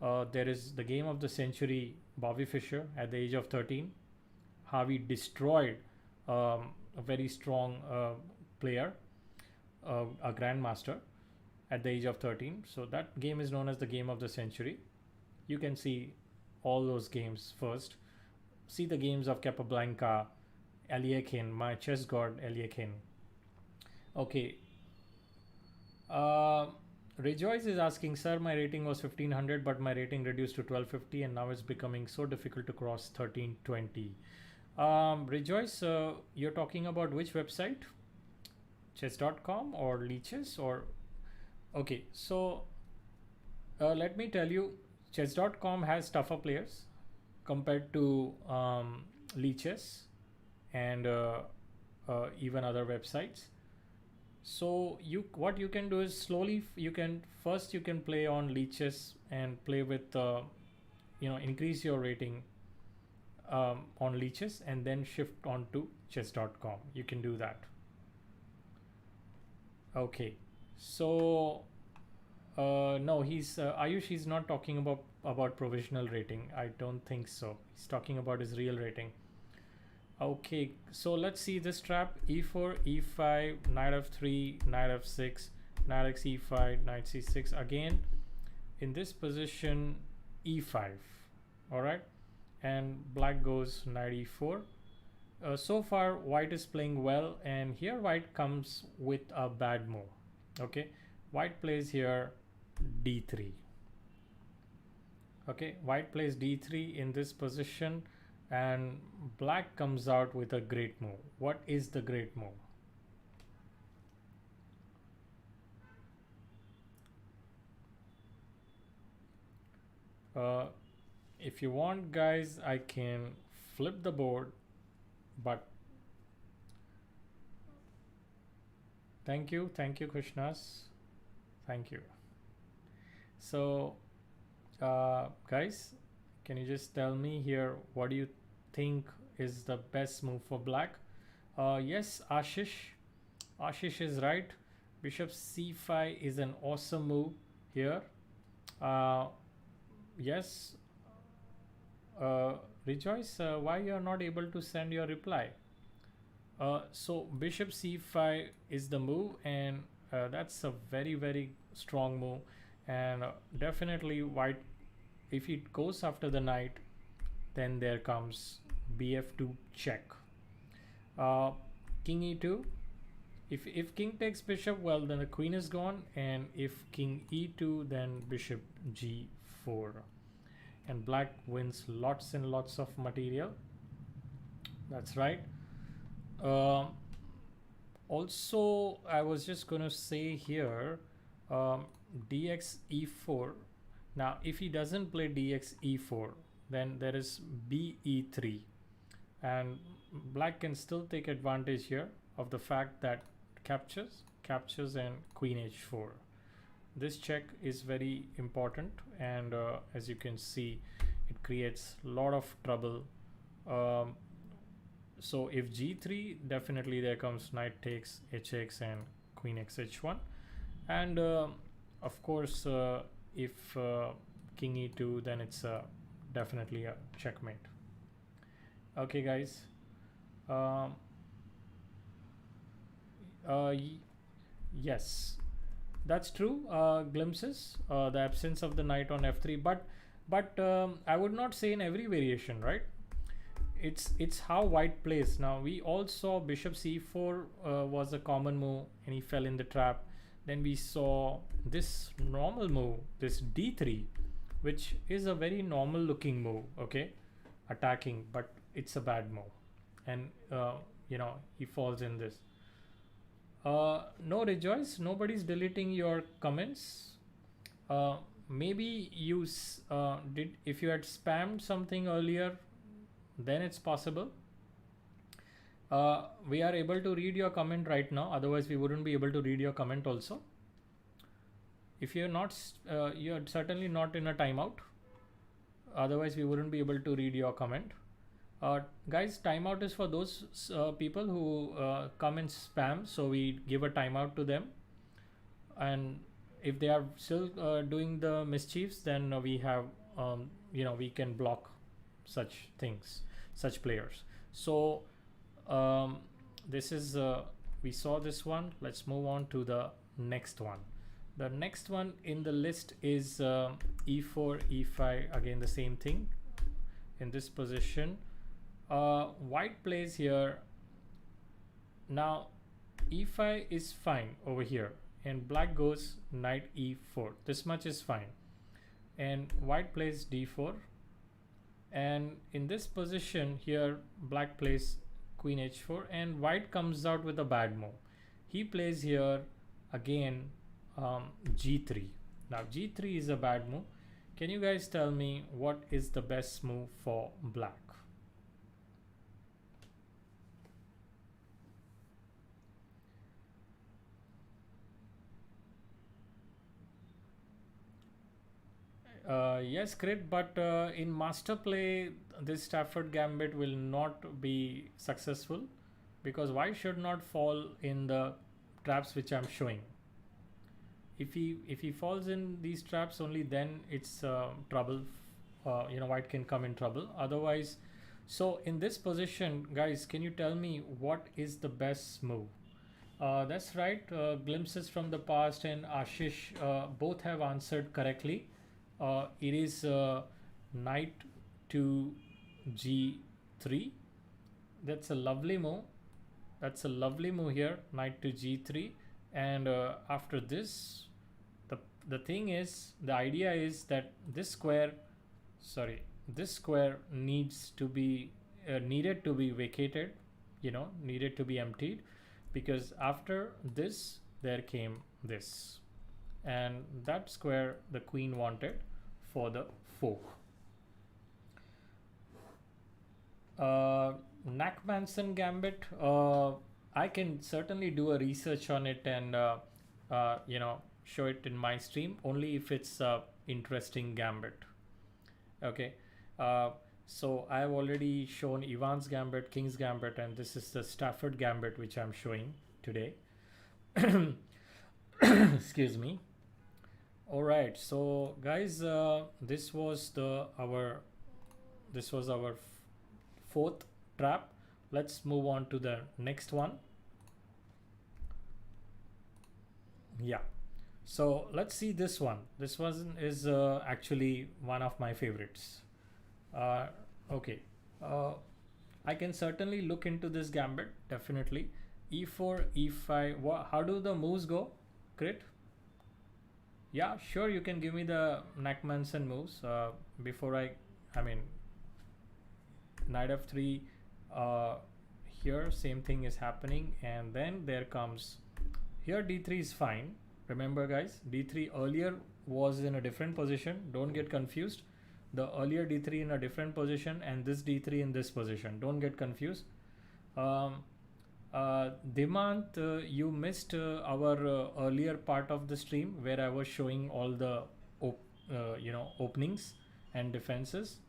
There is the game of the century, Bobby Fischer at the age of 13. How he destroyed a very strong player, a grandmaster at the age of 13. So that game is known as the game of the century. You can see all those games first. See the games of Capablanca, Eliakim, my chess god Eliakim. Okay. Rejoice is asking, sir, my rating was 1500, but my rating reduced to 1250, and now it's becoming so difficult to cross 1320. Rejoice, you're talking about which website? Chess.com or Leeches or okay, so let me tell you, chess.com has tougher players compared to Leeches and even other websites. So what you can do is slowly you can play on Leeches and play with increase your rating on Leeches and then shift on to chess.com. You can do that. Okay, so no, he's Ayush. He's not talking about provisional rating. I don't think so. He's talking about his real rating. Okay, so let's see this trap: e4, e5, knight f3, knight f6, knight x e5, knight c6. Again, in this position, e5. All right, and black goes knight e4. So far white is playing well, and here white comes with a bad move. Okay, white plays here d3. Okay, white plays d3 in this position, and black comes out with a great move. What is the great move? If you want, guys, I can flip the board, but thank you, Krishnas, thank you. So guys, can you just tell me here, what do you think is the best move for black? Yes, Ashish is right. Bishop c5 is an awesome move here. Yes, Rejoice, why you are not able to send your reply? So bishop c5 is the move, and that's a very, very strong move, and definitely white, if it goes after the knight, then there comes bf2 check. King e2. If king takes bishop, well, then the queen is gone, and if king e2, then bishop g4, and black wins lots and lots of material. That's right. Also, I was just gonna say here, dx e4. Now if he doesn't play dx e4, then there is b e3, and black can still take advantage here of the fact that captures and queen h4. This check is very important, and as you can see, it creates a lot of trouble. So if g3, definitely there comes knight takes hx and queen x h1, and of course if king e2, then it's definitely a checkmate. Okay, guys. Yes, that's true. Glimpses, the absence of the knight on f3, but I would not say in every variation, right? It's how white plays. Now we all saw bishop c4 was a common move, and he fell in the trap. Then we saw this normal move, this d3, which is a very normal looking move, okay, attacking, but it's a bad move, and he falls in this. No, Rejoice, nobody's deleting your comments. Maybe you did, if you had spammed something earlier, then it's possible. We are able to read your comment right now, otherwise we wouldn't be able to read your comment also. If you're not, you're certainly not in a timeout, otherwise we wouldn't be able to read your comment. Guys, timeout is for those people who come and spam, so we give a timeout to them, and if they are still doing the mischiefs, then we have we can block such things, such players. So this is we saw this one. Let's move on to the next one. The next one in the list is e4, e5. Again, the same thing in this position. White plays here. Now e5 is fine over here and black goes knight e4. This much is fine. And white plays d4, and in this position here black plays queen h4, and white comes out with a bad move. He plays here again g3. Now g3 is a bad move. Can you guys tell me what is the best move for black? Yes, Crit, but in master play, this Stafford Gambit will not be successful because white should not fall in the traps which I'm showing. If he falls in these traps, only then it's trouble. White can come in trouble. Otherwise, so in this position, guys, can you tell me what is the best move? That's right. Glimpses from the past and Ashish both have answered correctly. It is knight to g3. That's a lovely move. That's a lovely move here, knight to g3. And after this, the thing is, the idea is that this square needs to be needed to be vacated, needed to be emptied, because after this there came this, and that square the queen wanted for the fork. Nack-Manson Gambit, I can certainly do a research on it and show it in my stream only if it's interesting gambit. Okay, so I have already shown Ivan's Gambit, King's Gambit, and this is the Stafford Gambit which I'm showing today. Excuse me. All right, so guys, this was our fourth trap. Let's move on to the next one. Yeah, so let's see this one. This one is actually one of my favorites. Okay, I can certainly look into this gambit, definitely. E4, E5. How do the moves go, Crit? Yeah, sure, you can give me the Nack-Manson moves before I mean, knight f3, here same thing is happening, and then there comes here d3 is fine. Remember guys, d3 earlier was in a different position, don't get confused. The earlier d3 in a different position and this d3 in this position, don't get confused. Dimant, you missed our earlier part of the stream where I was showing all the openings and defenses.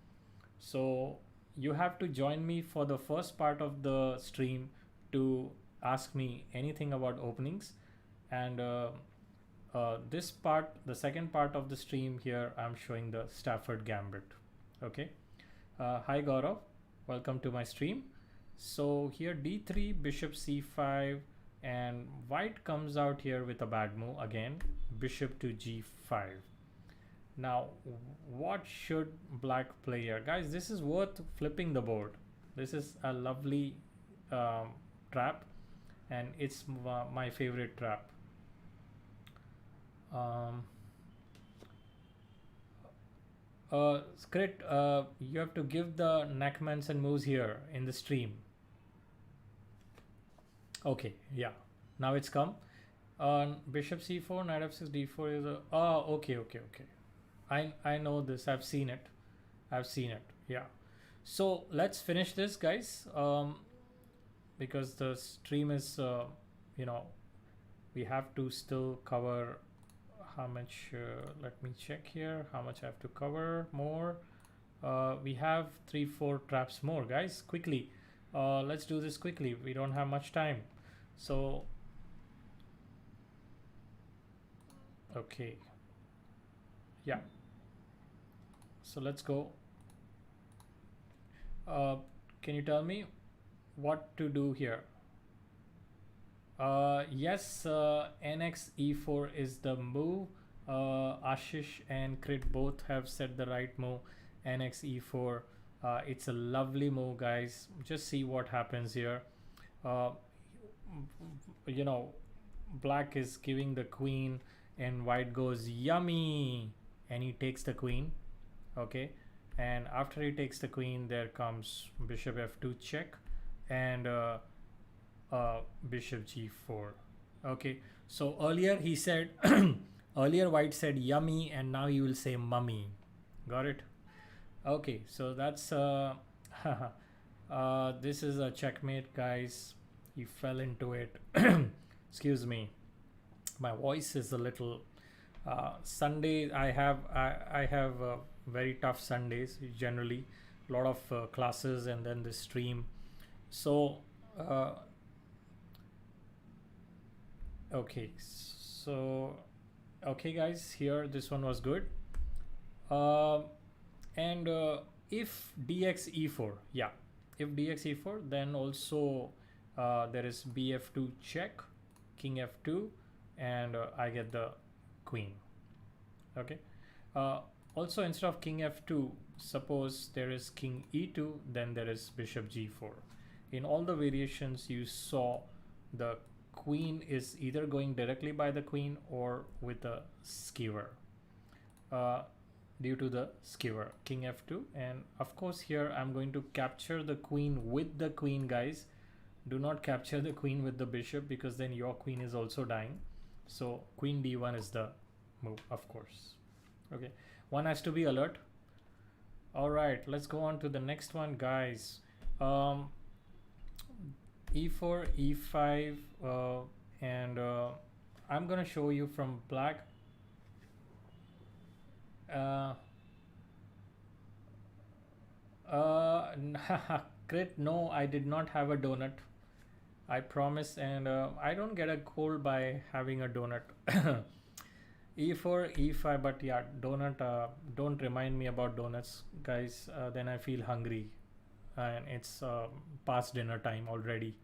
So you have to join me for the first part of the stream to ask me anything about openings, and this part, the second part of the stream here, I'm showing the Stafford Gambit. Okay. Hi Gaurav, welcome to my stream. So here d3, bishop c5, and white comes out here with a bad move again, bishop to g5. Now what should black play here? Guys, this is worth flipping the board. This is a lovely trap, and it's my favorite trap. Skrit, you have to give the Nack-Manson moves here in the stream. Okay, yeah, now it's come. Bishop c4, knight f6, d4 is a okay. I know this, I've seen it, yeah. So let's finish this, guys, because the stream is we have to still cover how much. Let me check here how much I have to cover more. We have 3-4 traps more, guys. Quickly, let's do this quickly, we don't have much time. So okay, yeah, so let's go. Can you tell me what to do here? Yes, nx e4 is the move. Ashish and Crit both have said the right move, nx e4. It's a lovely move, guys. Just see what happens here. black is giving the queen, and white goes yummy, and he takes the queen. Okay, and after he takes the queen, there comes bishop f2 check, and bishop g4. Okay, so earlier he said earlier white said yummy, and now you will say mummy. Got it? Okay, so that's this is a checkmate, guys. He fell into it. Excuse me, my voice is a little Sunday. I have very tough Sundays generally, a lot of classes and then the stream. So okay, so okay guys, here this one was good. And if dx e4, yeah, if dx e4, then also there is bf2 check, king f2, and I get the queen. Okay, also instead of king f2, suppose there is king e2, then there is bishop g4. In all the variations you saw, the queen is either going directly by the queen or with a skewer, due to the skewer, king f2. And of course here I'm going to capture the queen with the queen, guys. Do not capture the queen with the bishop, because then your queen is also dying. So queen d1 is the move, of course. Okay, one has to be alert. All right, let's go on to the next one, guys. e4, e5, and I'm gonna show you from black. Crit, no, I did not have a donut, I promise, and I don't get a cold by having a donut. e4, e5, but yeah, donut, don't remind me about donuts, guys. Then I feel hungry, and it's past dinner time already.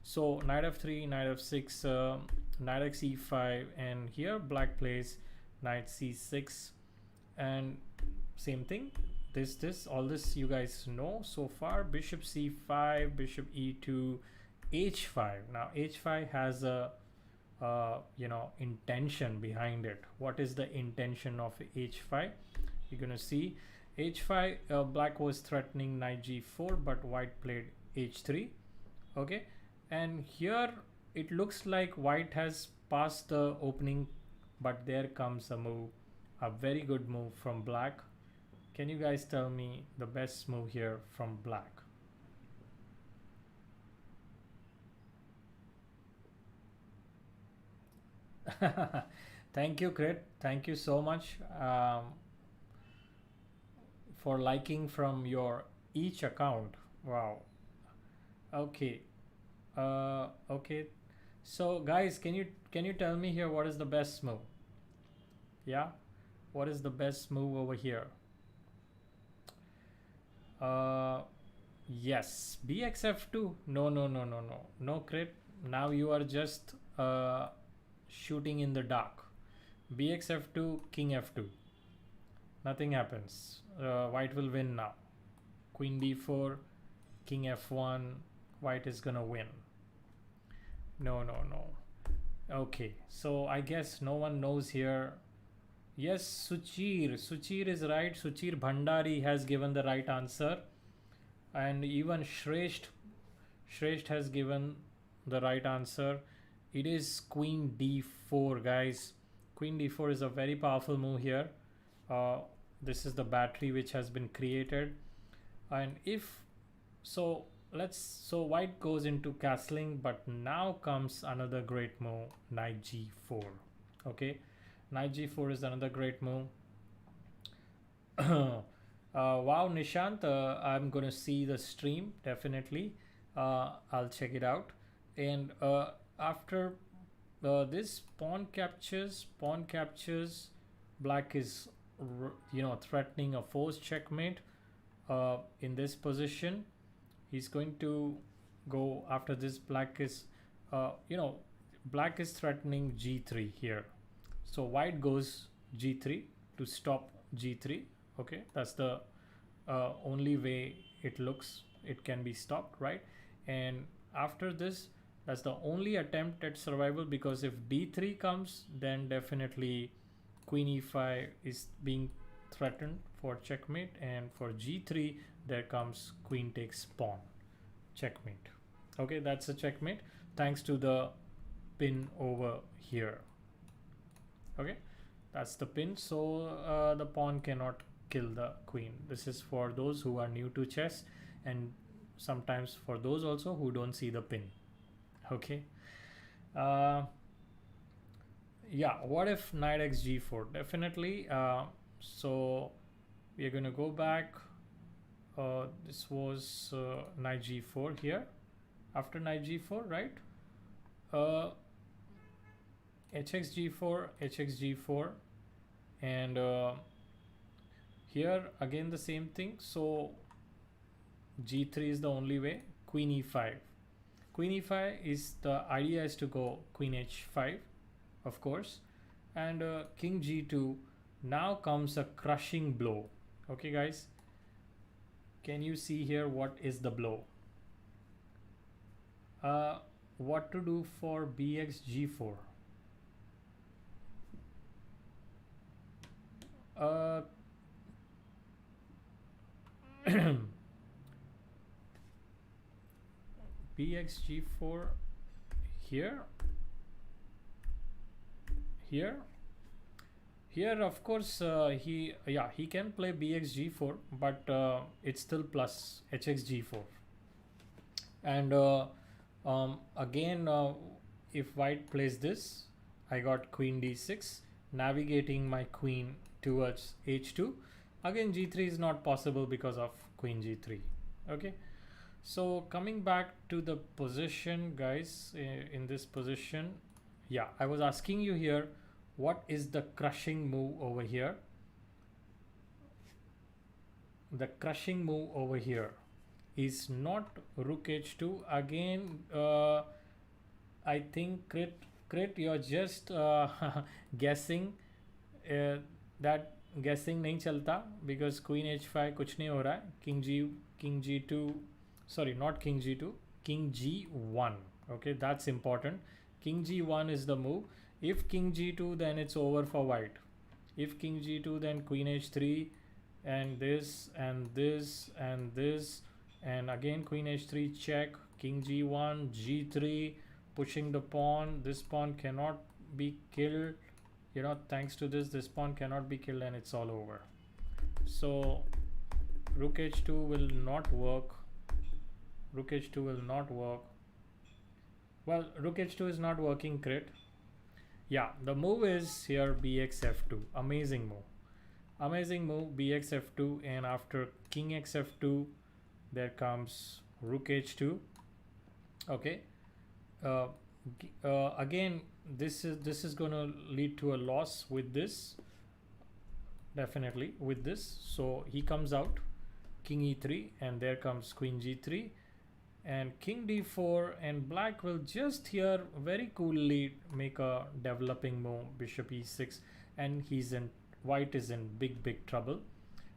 So knight f3, knight f6, knight x e5, and here black plays knight c6, and same thing, this all this you guys know so far. Bishop c5, bishop e2, h5. Now h5 has a you know, intention behind it. What is the intention of h5? You're gonna see h5, black was threatening knight g4, but white played h3. Okay, and here it looks like white has passed the opening, but there comes a move, a very good move from black. Can you guys tell me the best move here from black? Thank you, Crit. Thank you so much for liking from your each account. Wow. Okay. Okay. So guys, can you tell me here what is the best move? Yeah, what is the best move over here? Yes, bxf2. No, Crit. Now you are just shooting in the dark. bxf2, king f2. Nothing happens. White will win now. Queen d4, king f1. White is gonna win. No. Okay, so I guess no one knows here. Yes, Suchir is right. Suchir Bhandari has given the right answer, and even Shresht has given the right answer. It is queen d4, guys. Queen d4 is a very powerful move here. This is the battery which has been created, and if so, so white goes into castling, but now comes another great move, knight g4. Okay, knight g4 is another great move. Wow, Nishant, I'm gonna see the stream definitely. I'll check it out. And after this pawn captures, black is threatening a forced checkmate. In this position, he's going to go after this. Black is black is threatening g3 here, so white goes g3 to stop g3. Okay, that's the only way it looks it can be stopped, right? And after this, That's the only attempt at survival, because if d3 comes, then definitely queen e5 is being threatened for checkmate, and for g3 there comes queen takes pawn, checkmate. Okay, that's a checkmate thanks to the pin over here. Okay, that's the pin, so the pawn cannot kill the queen. This is for those who are new to chess, and sometimes for those also who don't see the pin. Okay, yeah, what if knight x g4? Definitely. So we are going to go back. This was knight g4 here. After knight g4, right? Hx g4, hx g4, and here again the same thing. So g3 is the only way. Queen e5. Queen e5 is, the idea is to go queen h5, of course, and king g2. Now comes a crushing blow. Okay, guys, can you see here what is the blow? What to do for bx g4? bx g4 here, of course, he can play bx g4, but it's still plus hx g4. And again, if white plays this, I got queen d6, navigating my queen towards h2. Again, g3 is not possible because of queen g3. Okay, so coming back to the position, guys, in this position, yeah, I was asking you here, what is the crushing move over here? The crushing move over here is not rook h2. Again, I think crit, you're just guessing. That guessing nahi chalta, because queen h5 kuch nahi ho raha hai. King g2, sorry, not king g2, king g1. Okay, that's important. King g1 is the move. If king g2, then it's over for white. If king g2, then queen h3, and this and this and this, and again queen h3 check, king g1, g3, pushing the pawn. This pawn cannot be killed, you know, thanks to this pawn cannot be killed, and it's all over. So rook h2 will not work. Rook h2 will not work. Well, rook h2 is not working, crit. Yeah, the move is here bx f2. Amazing move. Amazing move, bx f2, and after king x f2, there comes rook h2. Okay. Again, this is going to lead to a loss with this. Definitely with this. So he comes out, king e3, and there comes queen g3, and king d4, and black will just here very coolly make a developing move, bishop e6, and white is in big trouble.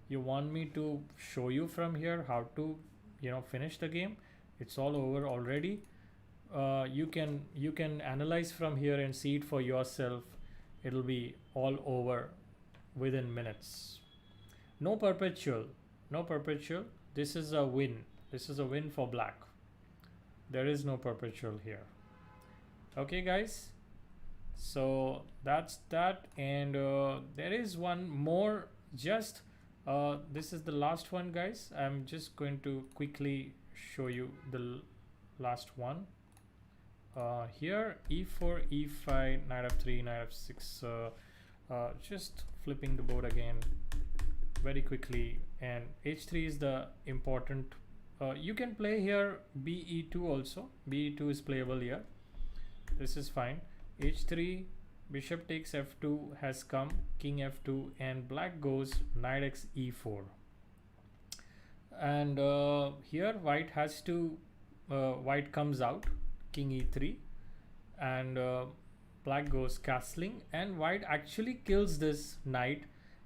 You want me to show you from here how to, you know, finish the game? It's all over already. You can analyze from here and see it for yourself. It'll be all over within minutes. No perpetual. This is a win. This is a win for black. There is no perpetual here. Okay, guys, so that's that. And there is one more, just this is the last one, guys. I'm just going to quickly show you the last one. Here e4, e5, knight f3, knight f6, just flipping the board again very quickly, and h3 is the important. You can play here be2 also. be2 is playable here. This is fine. h3, bishop takes f2 has come, king f2, and black goes knight x e4. And here white has to, white comes out, king e3, and black goes castling, and white actually kills this knight.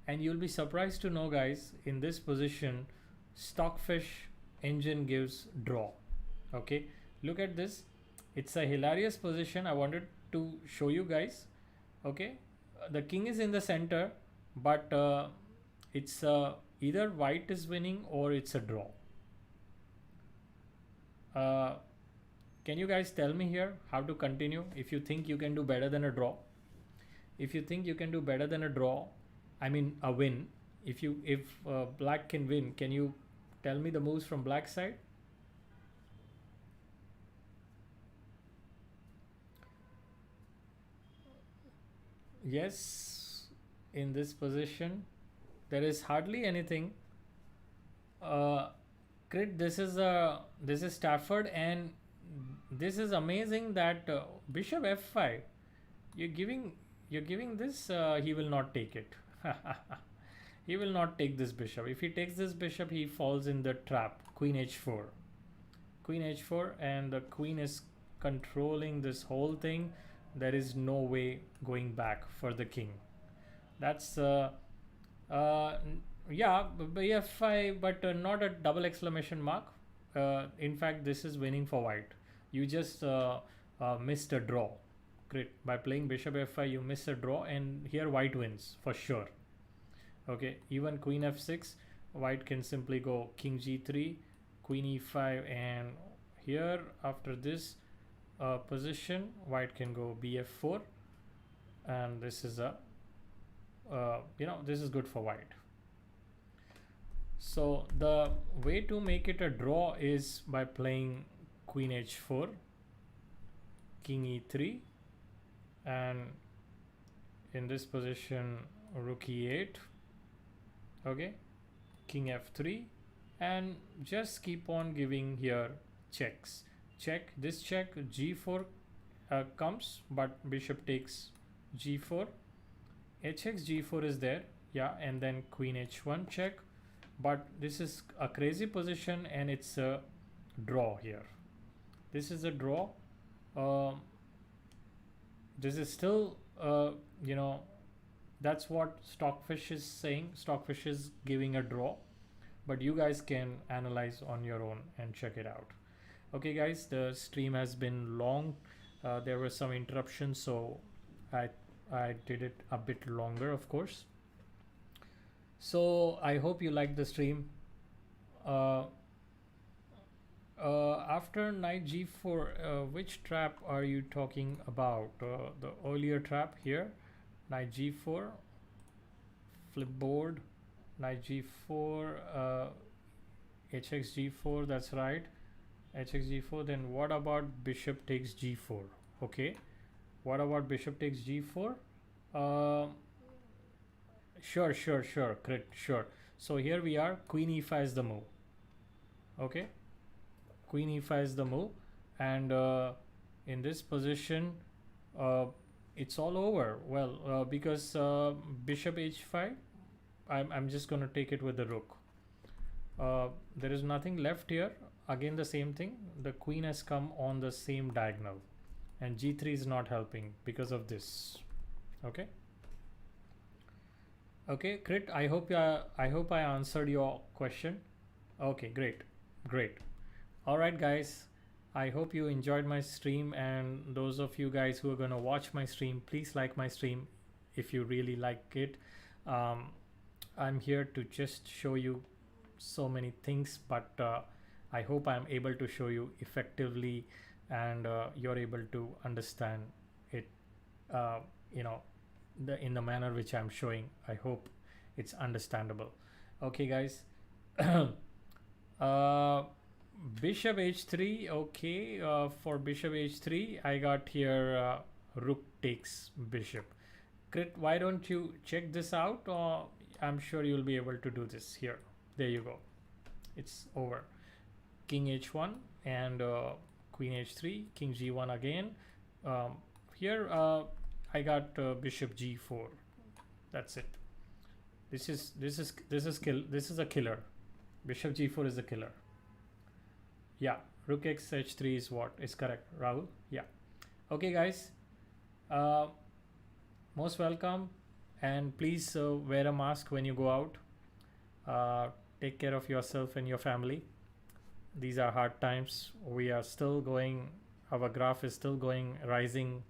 And you'll be surprised to know, guys, in this position Stockfish engine gives draw. Okay, look at this. It's a hilarious position. I wanted to show you guys. Okay, the king is in the center, but it's either white is winning or it's a draw. uh, can you guys tell me here how to continue? If you think you can do better than a draw, if you think you can do better than a draw, I mean a win, if black can win, can you tell me the moves from black side? Yes, in this position there is hardly anything. uh, Crit, this is Stafford, and this is amazing that bishop f5, you're giving you're giving this. He will not take it. He will not take this bishop. If he takes this bishop, he falls in the trap. Queen h4, queen h4, and the queen is controlling this whole thing. There is no way going back for the king. That's uh, yeah, bf5, but not a double exclamation mark. In fact, this is winning for white. You just missed a draw. Great. By playing bishop f5, you miss a draw, and here white wins for sure. Okay, even queen f6, white can simply go king g3, queen e5, and here after this position, white can go bf4, and this is a this is good for white. So the way to make it a draw is by playing queen h4, king e3, and in this position rook e8. Okay, king f3, and just keep on giving here checks. Check, this check, g4 comes, but bishop takes g4, hx g4 is there, yeah, and then queen h1 check. But this is a crazy position, and it's a draw here. This is a draw. This is still that's what Stockfish is saying. Stockfish is giving a draw, but you guys can analyze on your own and check it out. Okay guys, the stream has been long. There were some interruptions, so I did it a bit longer, of course. So I hope you liked the stream. After knight g4, which trap are you talking about? The earlier trap here, knight g4, flip board, knight g4, hx g4, that's right, hx g4. Then what about bishop takes g4? Okay, what about bishop takes g4? Sure, correct, sure. So here we are, queen e5 is the move. Okay, queen e5 is the move, and in this position it's all over. Well, because bishop h5, I'm just gonna take it with the rook. There is nothing left here. Again the same thing, the queen has come on the same diagonal, and g3 is not helping because of this. Okay, okay, Crit, I hope I answered your question. Okay, great. All right guys, I hope you enjoyed my stream, and those of you guys who are going to watch my stream, please like my stream if you really like it. I'm here to just show you so many things, but I hope I'm able to show you effectively, and you're able to understand it in the manner which I'm showing. I hope it's understandable. Okay guys. Bishop h3. Okay, for bishop h3 I got here rook takes bishop. Crit, why don't you check this out? I'm sure you'll be able to do this here. There you go, it's over. King h1 and queen h3, king g1 again. Here I got bishop g4. That's it. This is a killer. Bishop g4 is a killer. Yeah, rook x h3 is what is correct, Rahul. Yeah. Okay guys, most welcome, and please wear a mask when you go out. Take care of yourself and your family. These are hard times. We are still going our graph is still going rising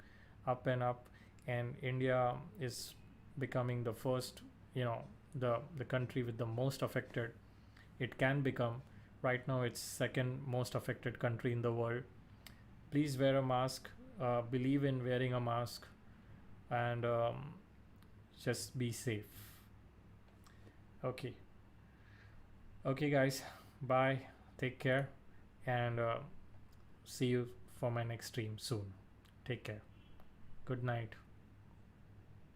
up and up, and India is becoming the first, you know, the country with the most affected. It can become. Right now it's second most affected country in the world. Please wear a mask, believe in wearing a mask, and just be safe. Okay. Okay, guys, bye, take care, and see you for my next stream soon. Take care. Good night.